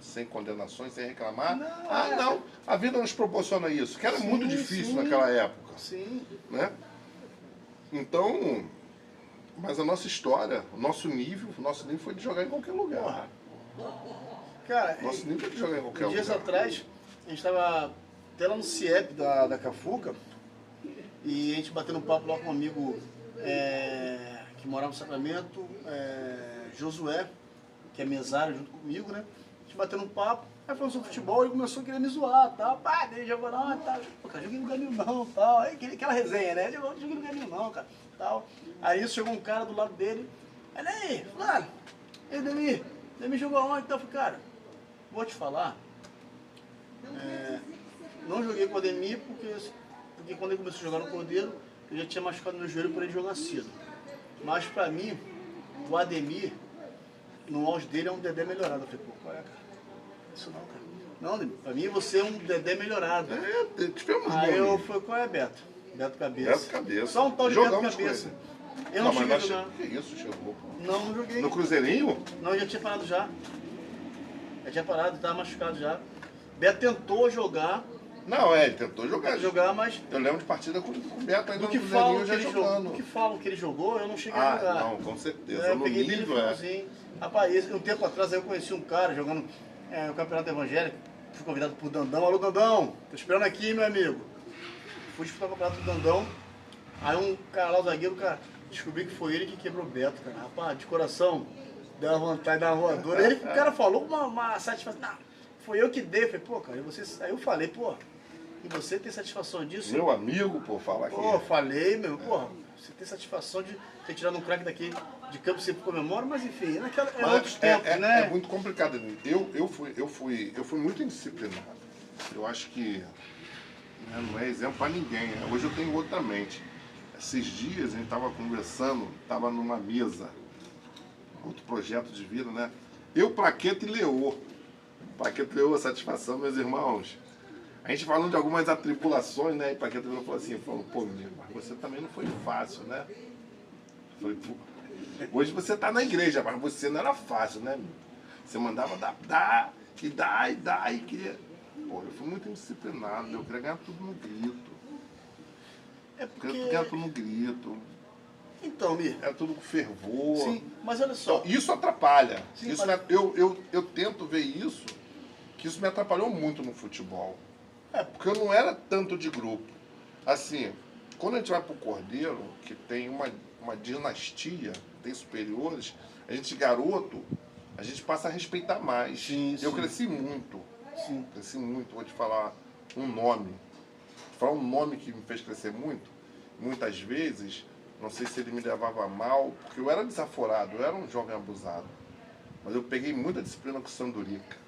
Sem condenações, sem reclamar. Não, a vida nos proporciona isso, que era muito difícil naquela época. Sim. Né? Então, mas a nossa história, o nosso nível foi de jogar em qualquer lugar. Cara, Nosso nível foi de jogar em qualquer lugar. Dias atrás, a gente estava até lá no CIEP da Cafuca, e a gente batendo um papo lá com um amigo que morava no Sacramento, Josué, que é mesário junto comigo, né? A gente batendo um papo, aí falando sobre futebol, ele começou a querer me zoar, tal. Pá, ele jogou não, tal. Pô, cara, joguei no Galinho não, tal. Aí aquela resenha, né? Joguei no Galinho não, cara, tal. Aí isso chegou um cara do lado dele, aí, fulano, ei, Demir jogou onde? Então eu falei, cara, vou te falar, não joguei com o Ademir porque quando ele começou a jogar no Cordeiro, eu já tinha machucado meu joelho por ele jogar cedo. Mas pra mim, o Ademir, no auge dele, é um Dedé melhorado. Eu falei, pô, qual é, cara? Isso não, cara. Não, Ademir, pra mim você é um Dedé melhorado. Tivemos Aí eu nome. falei, qual é, Beto? Beto Cabeça. Beto Cabeça. Só um tal de Jogamos Beto Cabeça. com Eu não cheguei a mas jogar. que isso, chegou? Não joguei. No Cruzeirinho? Não, eu já tinha parado já. Já tinha parado, estava machucado já. Beto tentou jogar. Não, ele tentou jogar. Mas eu lembro de partida com o Beto ainda do que no falam Cruzeirinho que já ele jogando. jogou, do que falam que ele jogou, eu não cheguei a jogar. Não, com certeza. Eu no peguei bem no nível, finalzinho. Rapaz, um tempo atrás eu conheci um cara jogando o Campeonato Evangélico. Fui convidado por Dandão. Alô, Dandão, tô esperando aqui, meu amigo. Fui disputar o Campeonato do Dandão. Aí um cara lá, o zagueiro, cara, descobri que foi ele que quebrou o Beto, cara. Rapaz, de coração, deu uma vontade da voadora. Ele, o cara falou uma satisfação. Não, foi eu que dei. Eu falei, pô, cara, aí eu falei, pô, e você tem satisfação disso? Meu amigo, pô, fala aqui. Pô, falei, meu, porra, você tem satisfação de ter tirado um craque daqui de campo, você comemora, mas enfim, outros tempos, né? É muito complicado. Eu fui muito indisciplinado. Eu acho que não é exemplo para ninguém. Hoje eu tenho outra mente. Esses dias a gente estava conversando, estava numa mesa, outro projeto de vida, né? Eu, Plaqueta e Leô. Plaqueta e Leô, satisfação, meus irmãos. A gente falando de algumas atribulações, né? E Plaqueta e Leô falou assim, pô, menino, mas você também não foi fácil, né? Eu falei, pô, hoje você tá na igreja, mas você não era fácil, né? Você mandava dar, e queria... Pô, eu fui muito indisciplinado, eu queria ganhar tudo no grito. Porque... Eu queria ganhar tudo no grito. Então, Mir. É tudo com fervor. Sim, mas olha só. Então, isso atrapalha. Sim, isso mas... eu tento ver isso, que isso me atrapalhou muito no futebol. Porque eu não era tanto de grupo. Assim, quando a gente vai pro Cordeiro, que tem uma dinastia, tem superiores, a gente garoto, a gente passa a respeitar mais. Sim, eu sim. cresci muito. Sim. Cresci muito. Vou te falar um nome. Vou falar um nome que me fez crescer muito. Muitas vezes, não sei se ele me levava mal, porque eu era desaforado, eu era um jovem abusado. Mas eu peguei muita disciplina com o Sandurica.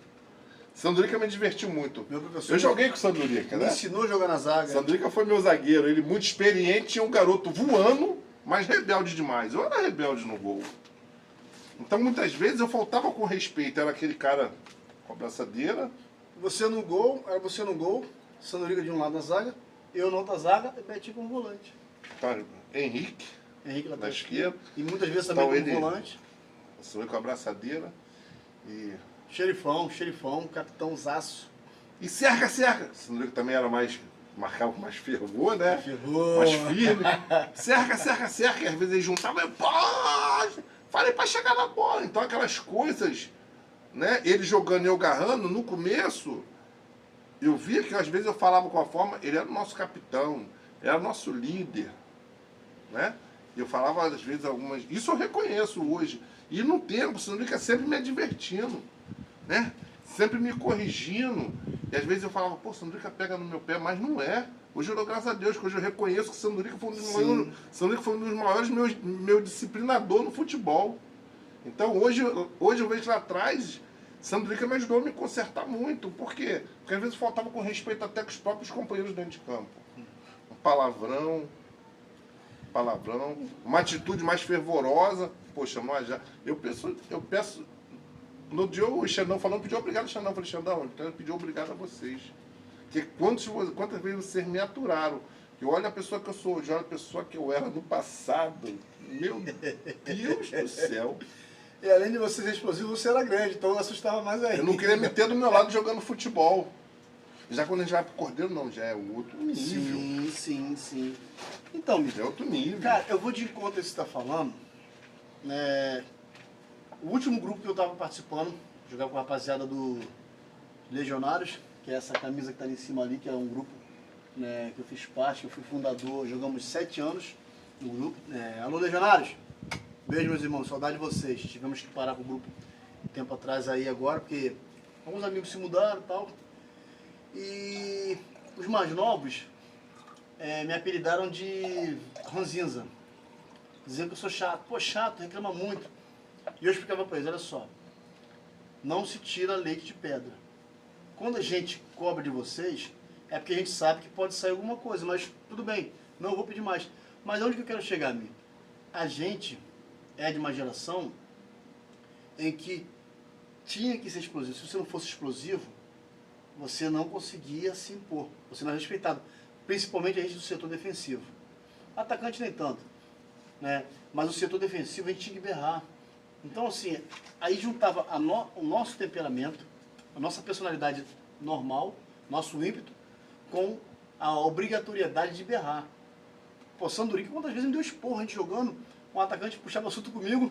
Sandurica me divertiu muito. Meu professor, eu joguei com o Sandurica, me né? ensinou a jogar na zaga. Sandurica foi meu zagueiro, ele muito experiente, tinha um garoto voando, mas rebelde demais. Eu era rebelde no gol. Então muitas vezes eu faltava com respeito, era aquele cara com a braçadeira. Você no gol, Sandurica de um lado da zaga, eu na outra zaga e Betinho como volante. Tá, Henrique lá na esquerda. E muitas vezes também Então, como ele... volante. Sou eu com a braçadeira e Xerifão, capitãozaço. E cerca. Sandrica também era mais, marcava com mais fervor, né? Fervor. Mais firme. Cerca. E às vezes eles juntavam, falei pra chegar na bola. Então aquelas coisas, né? Ele jogando e eu agarrando, no começo, eu via que às vezes eu falava com a forma, ele era o nosso capitão, era o nosso líder, né? Eu falava às vezes algumas... Isso eu reconheço hoje. E no tempo, o Sandrica sempre me divertindo, né? Sempre me corrigindo. E às vezes eu falava, pô, Sandrica pega no meu pé, mas não é. Hoje eu dou graças a Deus, que hoje eu reconheço que o Sandrica foi um dos maiores, meu disciplinador no futebol. Então hoje eu vejo lá atrás, Sandrica me ajudou a me consertar muito. Por quê? Porque às vezes faltava com respeito até com os próprios companheiros dentro de campo. Um palavrão, uma atitude mais fervorosa. Poxa, mas já. Eu peço. No dia o Xandão falando, pediu obrigado, Xandão. Eu falei, Xandão, então eu pedi obrigado a vocês. Porque quantas vezes vocês me aturaram? Eu olho a pessoa que eu sou hoje, olho a pessoa que eu era no passado. Meu Deus do céu. E além de você ser explosivo, você era grande, então assustava mais ainda. Eu não queria meter do meu lado jogando futebol. Já quando a gente vai pro Cordeiro, não, já é outro nível. Sim. Então, É outro nível. cara, eu vou de encontro a isso que você está falando. O último grupo que eu estava participando, jogava com a rapaziada do Legionários, que é essa camisa que está ali em cima ali, que é um grupo, né, que eu fiz parte, que eu fui fundador, jogamos 7 anos no grupo. Alô, Legionários! Beijo, meus irmãos, saudade de vocês. Tivemos que parar com o grupo um tempo atrás aí agora, porque alguns amigos se mudaram e tal. E os mais novos me apelidaram de ranzinza. Diziam que eu sou chato. Pô, chato, reclama muito. E eu explicava para eles, olha só, não se tira leite de pedra. Quando a gente cobra de vocês, é porque a gente sabe que pode sair alguma coisa, mas tudo bem, não vou pedir mais. Mas onde que eu quero chegar, amigo? A gente é de uma geração em que tinha que ser explosivo. Se você não fosse explosivo, você não conseguia se impor, você não era respeitado. Principalmente a gente do setor defensivo. Atacante nem tanto, né? Mas o setor defensivo a gente tinha que berrar. Então, assim, aí juntava o nosso temperamento, a nossa personalidade normal, nosso ímpeto, com a obrigatoriedade de berrar. Pô, Sandrica, quantas vezes me deu esporro, a gente jogando, um atacante puxava assunto comigo.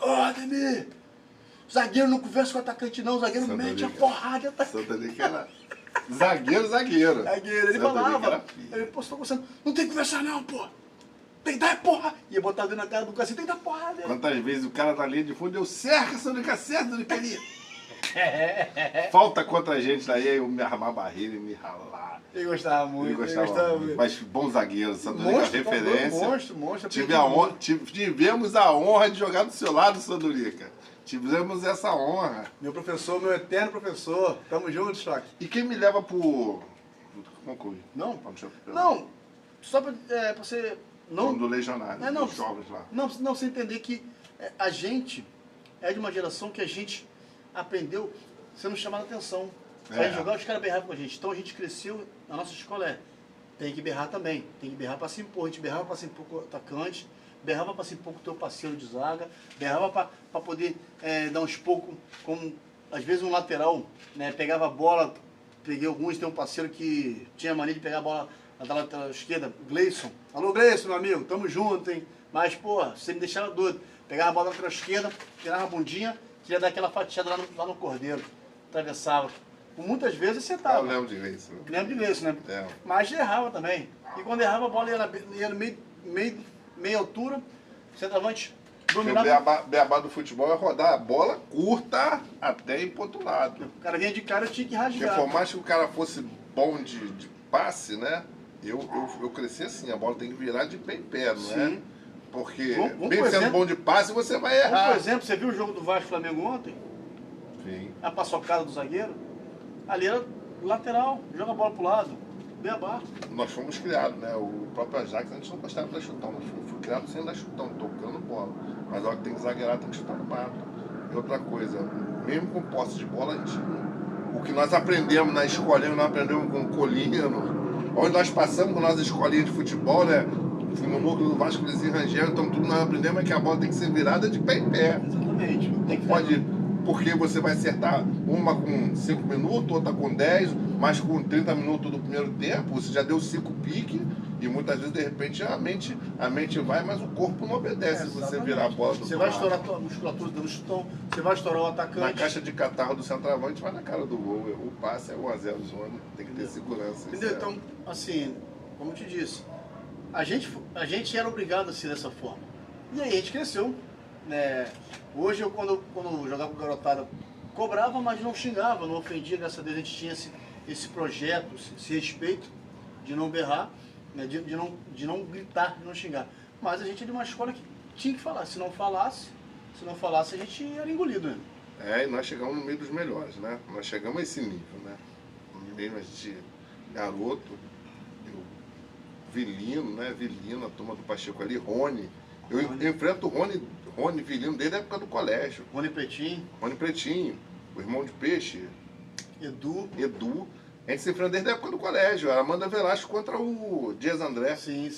Ô, Ademir, zagueiro não conversa com o atacante não, o zagueiro mete a porrada. Sandrica era zagueiro. Zagueiro, ele falava, ele, pô, você tá conversando, não tem que conversar não, pô. Tem que dar porra! Ia botar dentro na cara do cara assim, tem que dar porrada. Quantas vezes o cara na linha de fundo, eu cerca, Sandrica, Sandrica ali. Falta contra a gente daí, eu me armar a barreira e me ralar. Ele gostava muito, muito. Mas bom zagueiro, Sandrica, referência. Monstro. Tivemos a honra de jogar do seu lado, Sandrica. Tivemos essa honra. Meu professor, meu eterno professor. Tamo junto, Choque. E quem me leva pro... Conclui. Não, só pra você... Não, do Legionário, dos jovens lá. Não, você entender que a gente é de uma geração que a gente aprendeu sendo chamado a atenção. Para jogar, os caras berravam com a gente. Então a gente cresceu, na nossa escola tem que berrar também. Tem que berrar para se impor. A gente berrava para se impor com o atacante, berrava para se impor com o teu parceiro de zaga, berrava para poder dar uns poucos, como às vezes um lateral, né, pegava a bola, peguei alguns, tem um parceiro que tinha mania de pegar a bola da lateral esquerda, Gleison. Alô, Gleison, meu amigo, tamo junto, hein? Mas, pô, você me deixava doido. Pegava a bola da lateral esquerda, tirava a bundinha, queria dar aquela fatiada lá no Cordeiro. Atravessava. Muitas vezes acertava. Eu lembro de Gleison. Lembro de Gleison, né? É. Mas errava também. E quando errava, a bola ia no meia altura, o centroavante dominava. O beabá do futebol é rodar a bola curta até ir pro outro lado. O cara vinha de cara, eu tinha que rasgar. Porque por mais que o cara fosse bom de passe, né? Eu cresci assim, a bola tem que virar de pé em pé, não é? Porque mesmo sendo bom de passe, você vai errar. Por exemplo, você viu o jogo do Vasco e Flamengo ontem? Sim. A paçocada do zagueiro? Ali era lateral, joga a bola pro lado, beabá. Nós fomos criados, né? O próprio Ajax, a gente não gostava de dar chutão. Nós fomos criados sem dar chutão, tocando bola. Mas a hora que tem que zagueirar, tem que chutar no pato. E outra coisa, mesmo com posse de bola, o que nós aprendemos na escolinha, nós aprendemos com o Colino, onde nós passamos com nossas escolinhas de futebol, né? Fui no núcleo do Vasco, Luizinho Rangel, então tudo nós aprendemos é que a bola tem que ser virada de pé em pé. Exatamente. Tem que pode porque você vai acertar uma com 5 minutos, outra com 10, mas com 30 minutos do primeiro tempo, você já deu 5 piques, e muitas vezes, de repente, a mente vai, mas o corpo não obedece se você virar a bola do Você vai estourar a tua musculatura dando chutão, você vai estourar o atacante. Na caixa de catarro do centroavante, vai na cara do gol. O passe é 1x0 zona, tem que ter segurança. Entendeu? Então, assim, como eu te disse, a gente era obrigado a ser dessa forma. E aí a gente cresceu. Né? Hoje, eu, quando eu jogava com garotada, cobrava, mas não xingava, não ofendia. Graças a Deus a gente tinha esse projeto, esse respeito de não berrar, né? de não gritar, de não xingar. Mas a gente é de uma escola que tinha que falar. Se não falasse, a gente era engolido. Né? E nós chegamos no meio dos melhores, né? Nós chegamos a esse nível, né? Mesmo a gente, garoto, Vilino, né? Vilino, a turma do Pacheco ali, Rony. Eu enfrento o Rony Vilino desde a época do colégio. Rony Pretinho, o irmão de peixe. Edu. A gente se enfrenta desde a época do colégio. A Amanda Velasco contra o Dias André. Sim.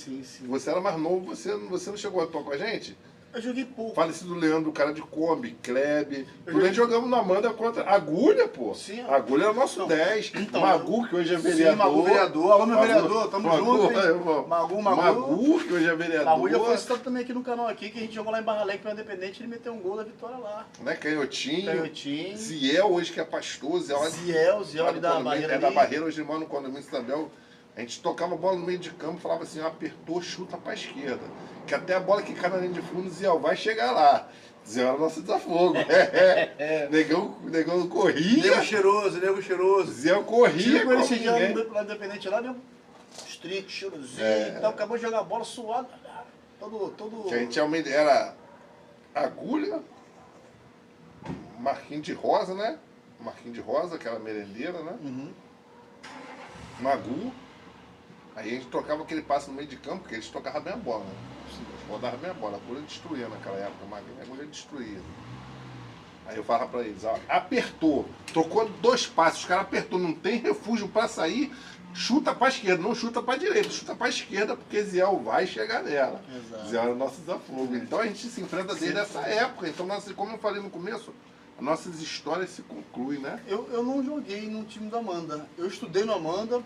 Você era mais novo, você não chegou a atuar com a gente? Eu joguei pouco. Falecido Leandro, o cara de Kombi, Klebe. Tudo a gente jogamos na Amanda contra Agulha, pô. Sim. Agulha é o nosso 10. Então, Magu, que hoje é vereador. Sim, Magu vereador. Alô, meu vereador, tamo junto. Magu, que hoje é vereador. Magu já foi citado também aqui no canal, aqui, que a gente jogou lá em Barra Alegre, que é Independente, ele meteu um gol da vitória lá. Né, Canhotinho. Ziel. Ziel, hoje que é pastor. Ziel ali da Barreira. É da Barreira, hoje ele mora no condomínio Isabel. A gente tocava a bola no meio de campo, falava assim, apertou, chuta pra esquerda. Que até a bola que cai na linha de fundo, Ziel vai chegar lá. Ziel era nosso desafogo. Negão corria. Nego cheiroso. Ziel corria. Quando ele chegou lá Independente lá, deu streak, cheirosinho e tal. Acabou de jogar a bola suado. Todo... Que a gente era Agulha, Marquinhos de Rosa, né? Marquinhos de Rosa, aquela merendeira, né? Uhum. Magu. Aí a gente trocava aquele passe no meio de campo, porque eles tocavam bem a bola, né? Eles rodavam bem a bola. A Agulha destruía naquela época, a Agulha destruía. Aí eu falava pra eles, ó, apertou, trocou 2 passes, os caras apertou, não tem refúgio pra sair, chuta pra esquerda, não chuta pra direita, chuta pra esquerda, porque Ziel vai chegar nela. Exato. Ziel era o nosso desafogo. Então a gente se enfrenta desde essa época. Então, como eu falei no começo, nossas histórias se concluem, né? Eu não joguei no time da Amanda. Eu estudei no Amanda,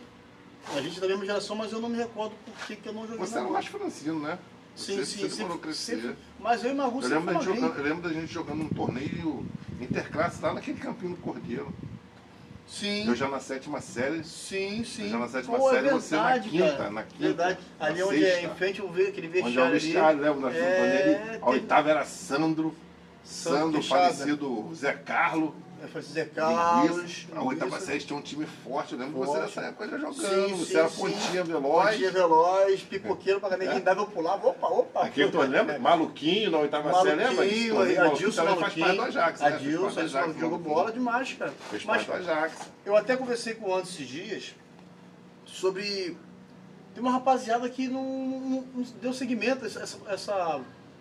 a gente é da mesma geração, mas eu não me recordo por que eu não joguei Você era mais francino, né? Sim, sempre. Mas eu e Magu sempre eu lembro da gente jogando um torneio interclasse lá naquele campinho do Cordeiro. Sim. Eu já na 7ª série. Sim. Eu já na 7ª série, você na quinta. Cara. Na quinta. Verdade. Ali onde é em frente, aquele vestiário. Onde é o vestiário, lembra? A 8ª era Sandro, falecido Zé Carlos. Zé Carlos. A 8ª série tinha um time forte. Eu lembro de você nessa época já jogando. Sim, você era pontinha veloz. Pontinha veloz, pipoqueiro pra ninguém dava, eu pulava. Opa. Aqui tu lembra? Maluquinho na 8ã série, lembra? Adilson também faz parte do Ajax, né? Adilson jogou bola demais, cara. Fez parte do Ajax. Eu até conversei com o Anderson esses dias sobre... Tem uma rapaziada que não deu seguimento a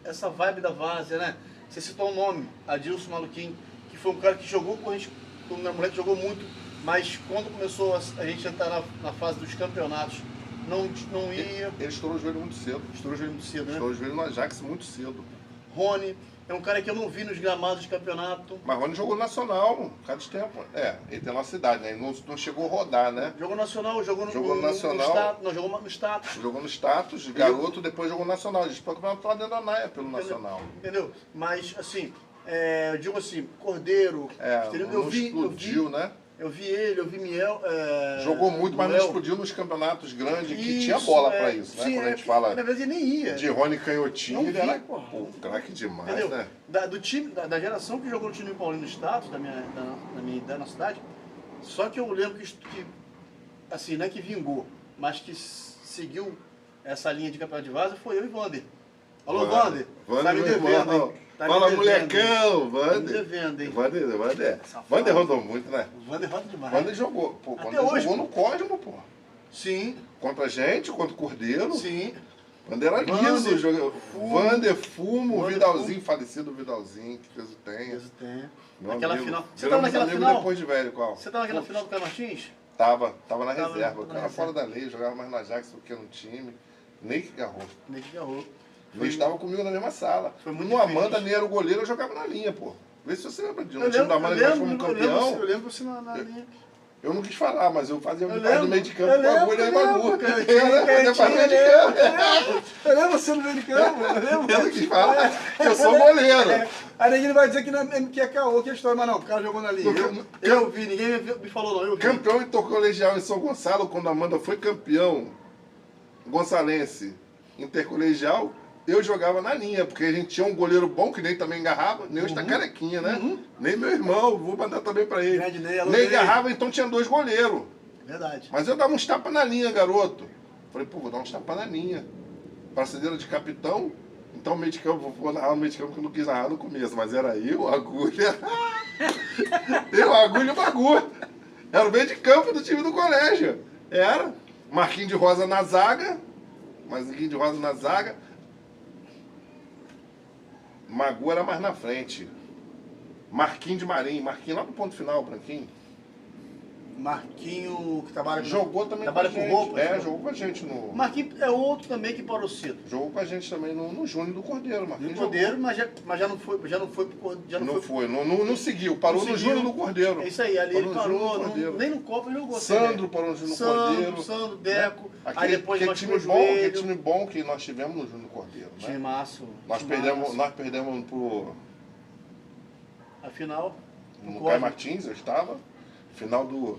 essa vibe da várzea, né? Você citou o nome, Adilson Maluquinho, que foi um cara que jogou com a gente, quando era moleque jogou muito, mas quando começou a gente entrar na fase dos campeonatos, não ia... Ele estourou o joelho muito cedo. Né? Estourou o joelho no Ajax muito cedo. Rony, é um cara que eu não vi nos gramados de campeonato. Mas Rony jogou nacional, cada tempo. Ele tem a nossa idade, né? Ele não chegou a rodar, né? Jogou nacional, jogou no nacional. Jogou no status. Jogou no status, de garoto, depois jogou nacional. Ele disputou o campeonato lá dentro da Naia, pelo nacional. Entendeu? Mas, assim, eu digo assim, Cordeiro, explodiu, né? Eu vi ele, eu vi Miel. Jogou muito, mas não explodiu nos campeonatos grandes, que tinha bola pra isso, né? Sim, quando a gente fala na verdade ele nem ia. de Rony Canhotinho, ele era craque demais, entendeu? né? Do time, da geração que jogou no time Paulino Status, da minha idade na cidade, só que eu lembro que assim, não é que vingou, mas que seguiu essa linha de campeonato de vaza foi eu e Vander. Alô, Vander? Tá me devendo, hein? Fala, molecão! Vander. Vander rodou muito, né? Vander roda demais. Vander jogou. Pô, Até hoje, jogou no Cosmo, pô. Sim. Contra a gente, contra o Cordeiro. Sim. Vander era liso. Vander, Fumo, Vidalzinho, falecido Vidalzinho, que Deus o tenha. Naquela final. Você tava naquela final? Depois de velho, qual? Você tava naquela final do Caio Martins? Tava na reserva. O cara fora da lei, jogava mais no Ajax do que no time. Nem que garrou. Nem que garrou. Ele estava comigo na mesma sala. Foi muito no Amanda, nem era o goleiro, eu jogava na linha, pô. Vê se você lembra de um time da Amanda que nós fomos campeão. Eu lembro você na linha. Eu não quis falar, mas eu fazia o lembro, do meio de campo eu com a agulha e bagulho. Eu lembro você no meio de campo. Eu não quis falar, eu sou goleiro. Aí ninguém vai dizer que é caô, que é história, mas não, o cara jogou na linha. Eu vi, ninguém me falou não, eu vi. Campeão intercolegial em São Gonçalo, quando a Amanda foi campeão gonçalense intercolegial, eu jogava na linha, porque a gente tinha um goleiro bom, que nem também agarrava, nem está carequinha, né? Nem meu irmão, vou mandar também pra ele. Grande nem agarrava, então tinha 2 goleiros. Verdade. Mas eu dava uns tapas na linha, garoto. Falei, pô, vou dar uns tapas na linha. Braçadeira de capitão, então meio de campo, vou narrar no meio de campo que eu não quis narrar no começo, mas era eu, agulha. Eu, agulha e o bagulho. Era o meio de campo do time do colégio. Era. Marquinhos de Rosa na zaga. Marquinhos de Rosa na zaga. Magu era mais na frente. Marquinhos de Marim. Marquinhos lá no ponto final, branquinho. Marquinho, que trabalha Jogou também trabalha com a com gente. roupa. Jogou com a gente no... Marquinhos é outro também que parou cedo. Jogou com a gente também no Júnior do Cordeiro. Marquinhos No Cordeiro, mas já não foi. Não seguiu. Parou no Júnior do Cordeiro. É isso aí, ali ele parou. Nem no Copa ele jogou. Sandro parou no Júnior do Cordeiro. Sandro, Deco. Aí depois nós tivemos aquele time bom que nós tivemos no Júnior do Cordeiro. Time massa. Nós perdemos pro... Afinal... No Caio Martins, eu estava. Final do...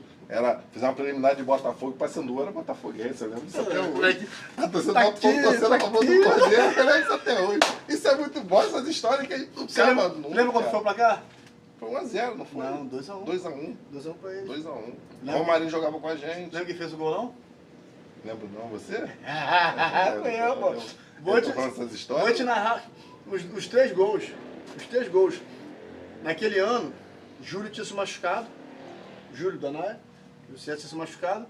Fizemos uma preliminar de Botafogo para Sandu, era botafoguense, eu lembro disso até hoje. A torcida do Botafogo torcendo a favor do Cordeiro, eu lembro isso até hoje. Isso é muito bom, essas histórias que a gente não sabe nunca. Lembra quando foi pra cá? Foi 1-0, não foi? Não, 2-1. 2-1. 2-1 pra ele. 2-1. O Romarinho jogava com a gente. Lembra quem fez o golão? Lembro não, você? Foi eu, pô. Vou te falando essas histórias. Vou te narrar os 3 gols. Os 3 gols. Naquele ano, Júlio tinha se machucado. Júlio Danaia. O César tinha se machucado.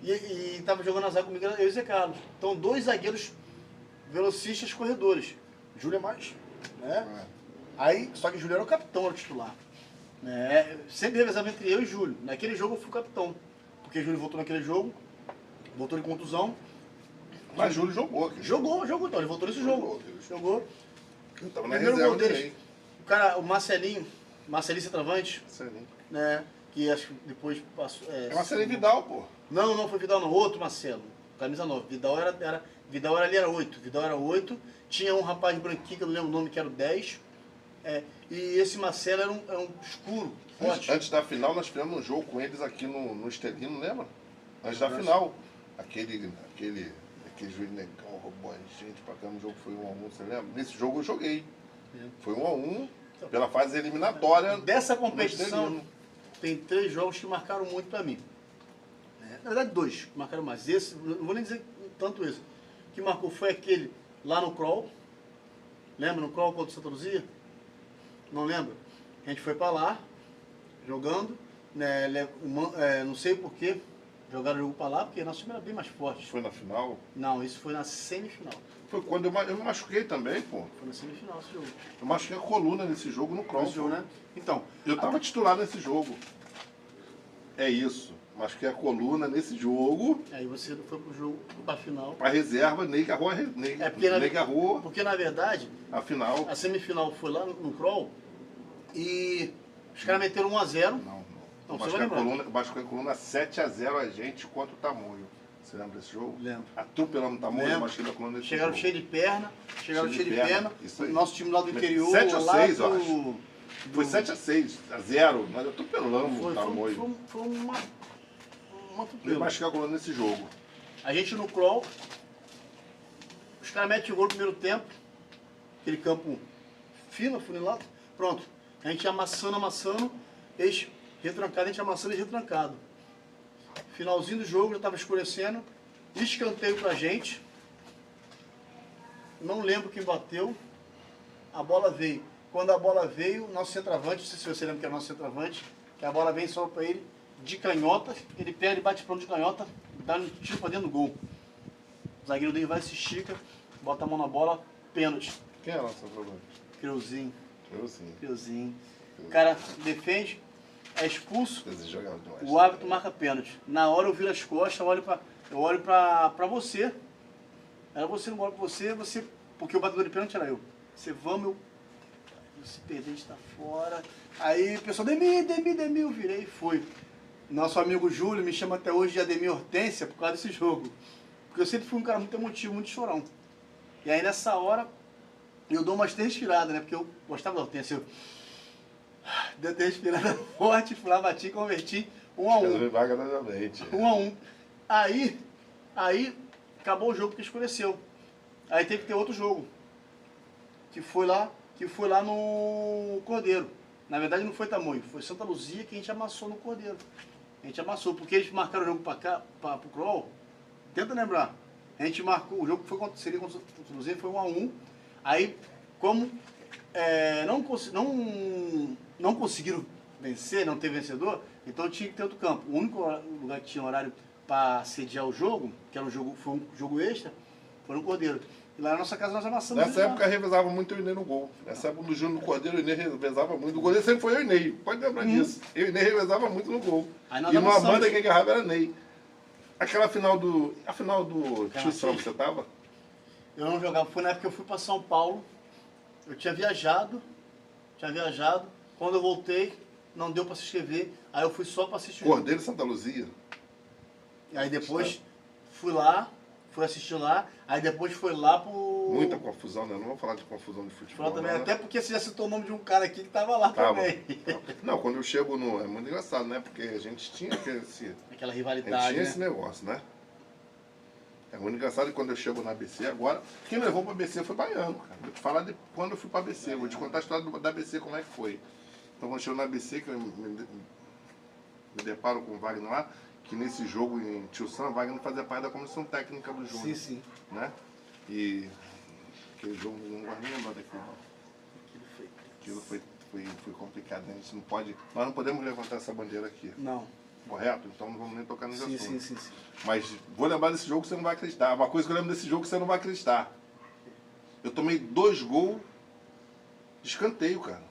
E tava jogando na zaga comigo, eu e Zé Carlos. Então, 2 zagueiros velocistas corredores. Júlio é mais, né? Aí, só que Júlio era o capitão, era o titular. Sempre revezava entre eu e Júlio. Naquele jogo eu fui o capitão. Porque Júlio voltou naquele jogo, voltou de contusão. Mas Júlio jogou. Jogou, então. Ele voltou nesse jogo. Jogou. Eu tava O na primeiro reserva gol deles, também. o Marcelinho centroavante, Marcelinho. né? Que acho que depois passou. É Marcelinho Vidal, pô. Não foi Vidal, não. Outro Marcelo. Camisa 9. Vidal ali era 8. Vidal era 8. Tinha um rapaz branquinho, que eu não lembro o nome, que era o 10. E esse Marcelo era um escuro, forte. Antes da final, nós fizemos um jogo com eles aqui no Estelino, lembra? Antes da final. Aquele juiz negão roubou a gente pra cá no jogo, foi 1-1, você lembra? Nesse jogo eu joguei. Foi 1-1 pela fase eliminatória. Dessa competição, tem 3 jogos que marcaram muito pra mim. Na verdade, 2 que marcaram mais. Esse, não vou nem dizer tanto esse. O que marcou foi aquele lá no Kroll. Lembra no Kroll contra o Santa Luzia? Não lembra? A gente foi pra lá, jogando. Não sei porquê. Jogaram o jogo pra lá, porque nosso time era bem mais forte. Foi na final? Não, isso foi na semifinal. Foi quando eu me machuquei também, pô. Foi na semifinal esse jogo. Eu machuquei a coluna nesse jogo no cross. Esse jogo, né? Então. Eu tava titular nesse jogo. É isso. Machuquei a coluna nesse jogo. Aí você foi pro jogo, pra final. Pra reserva, Ney agarrou. Porque na verdade, a final. A semifinal foi lá no Kroll e os caras meteram 1-0. Não, você machuquei a coluna 7-0 a gente contra o Tamoio. Você lembra desse jogo? Lembro. Atropelamos o Tamoio, machuquei a coluna nesse Chegaram jogo. cheio de perna. Isso aí. Nosso time lá do interior. 7-6, eu acho. Foi 7-0. Nós atropelamos o Tamoio. Foi uma Eu atropelo. machuquei a coluna nesse jogo. A gente no Kroll, os caras metem o gol no primeiro tempo. Aquele campo fino, afunilado. Pronto. A gente amassando. Eles retrancado, a gente amassando e retrancado. Finalzinho do jogo, já estava escurecendo. Escanteio pra gente. Não lembro quem bateu. A bola veio. Quando a bola veio, nosso centroavante, não sei se você lembra que é nosso centroavante, que a bola vem só para ele de canhota. Ele pega, ele bate pronto de canhota, dá um tiro para dentro do gol. O zagueiro dele vai, se estica, bota a mão na bola, pênalti. Quem é nosso centroavante? Creuzinho. O cara defende, é expulso, demais, o árbitro marca pênalti. Na hora eu viro as costas, eu olho pra você. Era você, não olho pra você, porque o batedor de pênalti era eu. Você vamos, se perder, a gente tá fora. Aí o pessoal, Demir, eu virei e fui. Nosso amigo Júlio me chama até hoje de Ademir Hortência por causa desse jogo. Porque eu sempre fui um cara muito emotivo, muito chorão. E aí nessa hora, eu dou umas 3 respiradas, né? Porque eu gostava da Hortência. Eu dei 3 respiradas forte, fui lá, bati, converti 1-1. 1-1. Aí, acabou o jogo que escureceu. Aí teve que ter outro jogo. Que foi lá no Cordeiro. Na verdade não foi Tamoio, foi Santa Luzia que a gente amassou no Cordeiro. A gente amassou, porque eles marcaram o jogo para cá, para o Kroll. Tenta lembrar. A gente marcou, o jogo que seria contra o Santa Luzia, foi 1-1. Aí, como não conseguiram vencer, não ter vencedor, então tinha que ter outro campo. O único lugar que tinha horário para sediar o jogo, que era foi um jogo extra, foi no Cordeiro. E lá na nossa casa nós amassamos. Nessa época revezava muito o Inei no gol. Nessa época do Júnior no Cordeiro, o Inei revezava muito. O goleiro sempre foi o Inei, pode lembrar disso. Eu e o Inei revezava muito no gol. E no Amanda quem agarrava era Ney. Aquela final do Tio Sam, você tava? Eu não jogava, foi na época que eu fui para São Paulo. Eu tinha viajado. Quando eu voltei, não deu para se inscrever. Aí eu fui só para assistir o jogo. Cordeiro e Santa Luzia. E aí depois fui assistir lá, aí depois foi lá pro... Muita confusão, né? Não vou falar de confusão de futebol. Também, não, até né? porque você já citou o nome de um cara aqui que tava lá também. Não, quando eu chego no... É muito engraçado, né? Porque a gente tinha aquela a rivalidade, gente tinha né? esse negócio, né? É muito engraçado que quando eu chego na ABC agora, quem levou para ABC foi Baiano, cara. Vou te falar de quando eu fui para ABC, vou te contar a história da ABC, como é que foi. Então quando eu chego na ABC, que eu me deparo com o Wagner lá, que nesse jogo em Tio Sam, Wagner fazia parte da comissão técnica do Júnior. Sim. Né? E aquele jogo, não gosto nem lembrar daquilo. Aquilo foi complicado, né? A gente não pode, nós não podemos levantar essa bandeira aqui. Não. Correto? Então não vamos nem tocar nesse assunto. Sim. Mas vou lembrar desse jogo que você não vai acreditar. Uma coisa que eu lembro desse jogo que você não vai acreditar. Eu tomei 2 gols de escanteio, cara.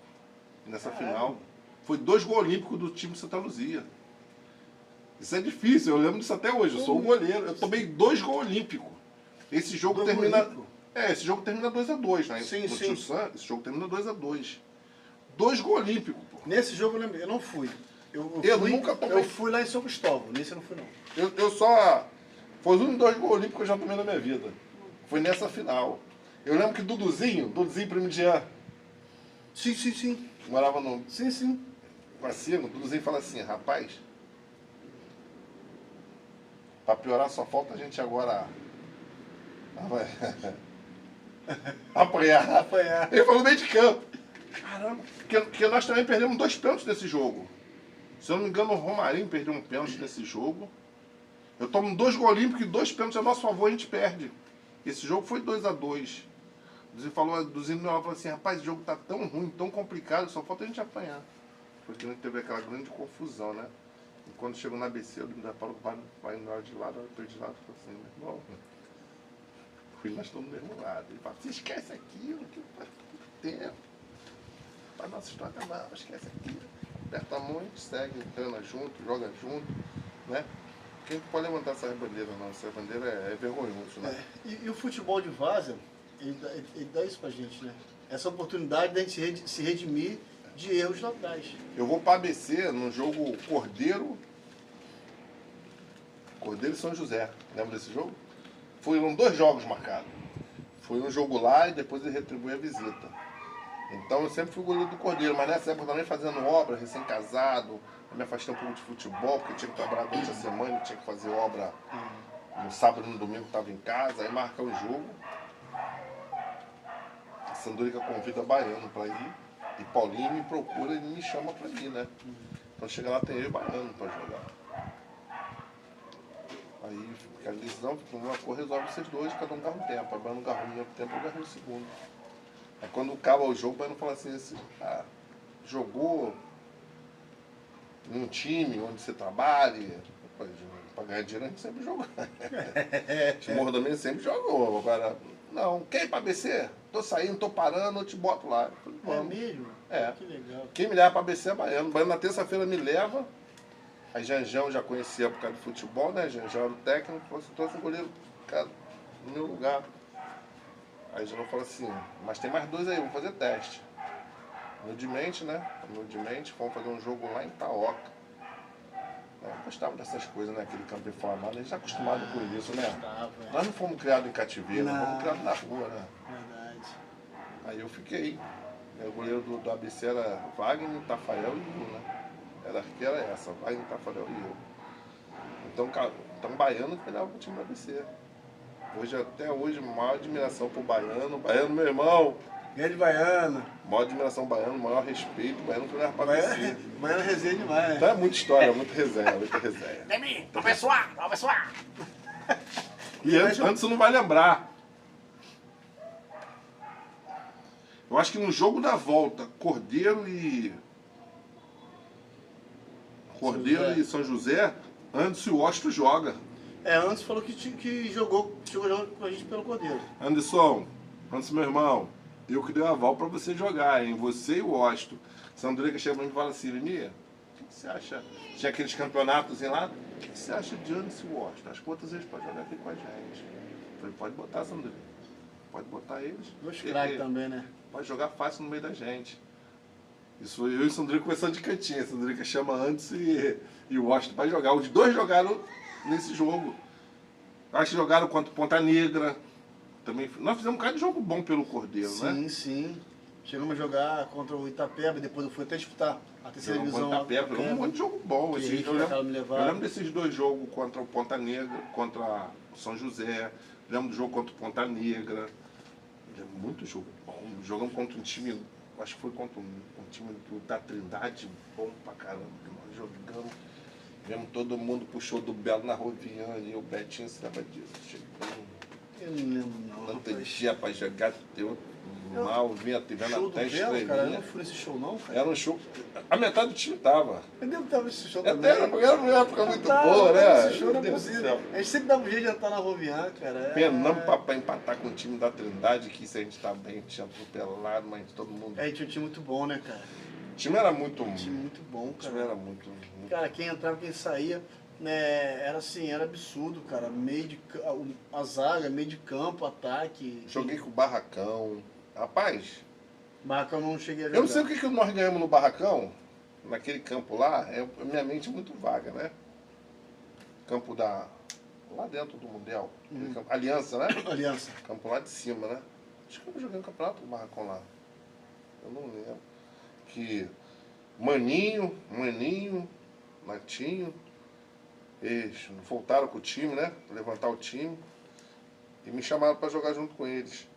Nessa final. Foi 2 gols olímpicos do time Santa Luzia. Isso é difícil, eu lembro disso até hoje. Eu sou o goleiro. Eu tomei 2 gols olímpicos. Esse jogo termina. Esse jogo termina 2-2, né? Sim. Esse jogo termina 2-2. 2 gols olímpicos, pô. Nesse jogo eu lembrei, eu não fui. Eu fui lá em São Cristóvão, nesse eu não fui não. Eu só... Foi os únicos 2 gols olímpicos que eu já tomei na minha vida. Foi nessa final. Eu lembro que Duduzinho Primo de Jean. Sim. Morava no... Sim. Vacino, o Duduzinho fala assim, rapaz, pra piorar só falta a gente agora apanhar. Ele falou meio de campo. Caramba, porque nós também perdemos 2 pênaltis nesse jogo. Se eu não me engano, o Romarinho perdeu um pênalti nesse jogo. Eu tomo 2 gols olímpicos e 2 pênaltis a nosso favor, a gente perde. Esse jogo foi 2-2. O Duzinho falou assim, rapaz, o jogo tá tão ruim, tão complicado, só falta a gente apanhar. Porque não teve aquela grande confusão, né? E quando chegou na ABC, eu ainda parou o pai na hora de lado, eu de lado e falei assim, meu irmão, nós estamos do mesmo lado. Ele fala, você esquece aquilo, que faz muito tempo. A nossa história não, esquece aquilo. Aperta a mão, a gente segue, treina junto, joga junto, né? Quem pode levantar essa bandeira, não? Essa bandeira é vergonhoso, né? E o futebol de Várzea, ele dá isso pra gente, né? Essa oportunidade da gente se redimir de erros lá atrás. Eu vou para ABC no jogo Cordeiro e São José. Lembra desse jogo? Foram 2 jogos marcados. Foi um jogo lá e depois ele retribui a visita. Então eu sempre fui goleiro do Cordeiro, mas nessa época também fazendo obra, recém-casado, eu me afastei um pouco de futebol, porque tinha que trabalhar durante a semana, tinha que fazer obra no sábado e no domingo, estava em casa, aí marca o jogo. A Sandúrica convida Baiano para ir, e Paulinho me procura e me chama para ir, né? Então chega lá, tem eu e Baiano para jogar. Aí fica a decisão, uma cor resolve vocês dois, cada um garra um tempo. A Baiano garrou o primeiro tempo, eu garrei o segundo. Aí quando acaba o jogo, o Baiano fala assim, jogou num time onde você trabalha, para ganhar dinheiro a gente sempre jogou. Esse Mordomento sempre jogou. Agora, não, quer ir para ABC? Tô saindo, tô parando, eu te boto lá. Falei, vamos. É mesmo? É. Que legal. Quem me leva para ABC é Baiano. Baiano na terça-feira me leva. Aí Janjão já conhecia por causa do futebol, né? Janjão era o técnico, falou assim, trouxe um goleiro, cara, no meu lugar. Aí Janjão falou assim, mas tem mais 2 aí, vamos fazer teste. Humildemente, né? Humildemente, fomos fazer um jogo lá em Itaoca. Eu gostava dessas coisas, né? Aquele campo informado, a gente está acostumado com isso, né? Nós não fomos criados em cativeiro, nós fomos criados na rua, né? Verdade. Aí eu fiquei. O goleiro do ABC era Wagner, Tafarel e eu, né? Era que era essa, Wagner, Tafarel e eu. Então, cara, um baiano que pegava o time do ABC. Hoje, até hoje, maior admiração pro baiano. Baiano, meu irmão. Grande baiano. Maior admiração pro baiano, maior respeito. Baiano que leva pra ABC. Baiano é resenha demais, né? Então é muita história, muita resenha, muita resenha. Demi, vamos abençoar, vamos abençoar. E antes você não vai lembrar. Eu acho que no jogo da volta, Cordeiro e São José, Anderson e Washington joga. Anderson falou que jogou com a gente pelo Cordeiro. Anderson, meu irmão, eu que dei o aval pra você jogar, hein? Você e o Washington. Sandrine chega pra mim e fala assim, Lini, o que você acha? Tinha aqueles campeonatos lá, o que você acha de Anderson e Washington? As quantas vezes pode jogar aqui com a gente? Eu falei, pode botar, Sandrine. Pode botar eles. Dois craques também, né? Pode jogar fácil no meio da gente. Isso eu e o Sandrine conversando de cantinho. A Sandrine chama antes e o Washington para jogar. Os dois jogaram nesse jogo. Acho que jogaram contra o Ponta Negra. Também, nós fizemos um cara de jogo bom pelo Cordeiro, né? Sim, sim. Chegamos a jogar contra o Itapeba, depois eu fui até disputar a terceira divisão. Itapeba, um monte de jogo bom. Eu lembro desses dois jogos contra o Ponta Negra, contra o São José. Lembro do jogo contra o Ponta Negra. Muito jogo bom. Jogamos contra um time, acho que foi contra um time da Trindade, bom pra caramba. Nós jogamos, vemos todo mundo pro show do Belo na Roviana e o Betinho se lembra disso. Chegamos. Eu não lembro não. Tanto dia pra jogar, deu mal, vinha show até do Belo, cara, eu não fui nesse show não, cara. Era um show, a metade do time tava. Eu devo estar nesse show também. Era uma época muito boa, né? Esse show não é possível. A gente sempre dava um jeito de entrar na Rovian, cara. Penamos pra empatar com o time da Trindade, que se a gente tá bem, tinha atropelado, mas todo mundo... Tinha um time muito bom, né, cara? O time era muito... Um time muito bom, cara. O time era muito... Cara, quem entrava, quem saía, né, era assim, era absurdo, cara. A zaga, meio de campo, ataque. Joguei com o Barracão. Rapaz... Barracão não cheguei a jogar. Eu não sei o que nós ganhamos no Barracão, naquele campo lá, minha mente é muito vaga, né? Campo lá dentro do Mundial. Campo, Aliança, né? Aliança. Campo lá de cima, né? Acho que eu joguei um campeonato do Barracão lá. Eu não lembro. Que Maninho, Natinho, eles voltaram com o time, né? Pra levantar o time. E me chamaram para jogar junto com eles.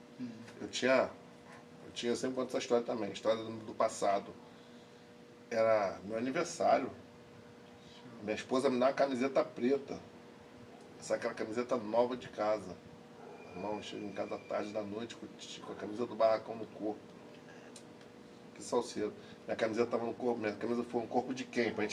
Eu sempre conto essa história também, história do passado. Era meu aniversário. Minha esposa me dá uma camiseta preta. Aquela camiseta nova de casa. Irmão, chego em casa tarde da noite com a camisa do Barracão no corpo. Que salseiro. Minha camiseta estava no corpo, minha camisa foi no corpo de quem? Pra gente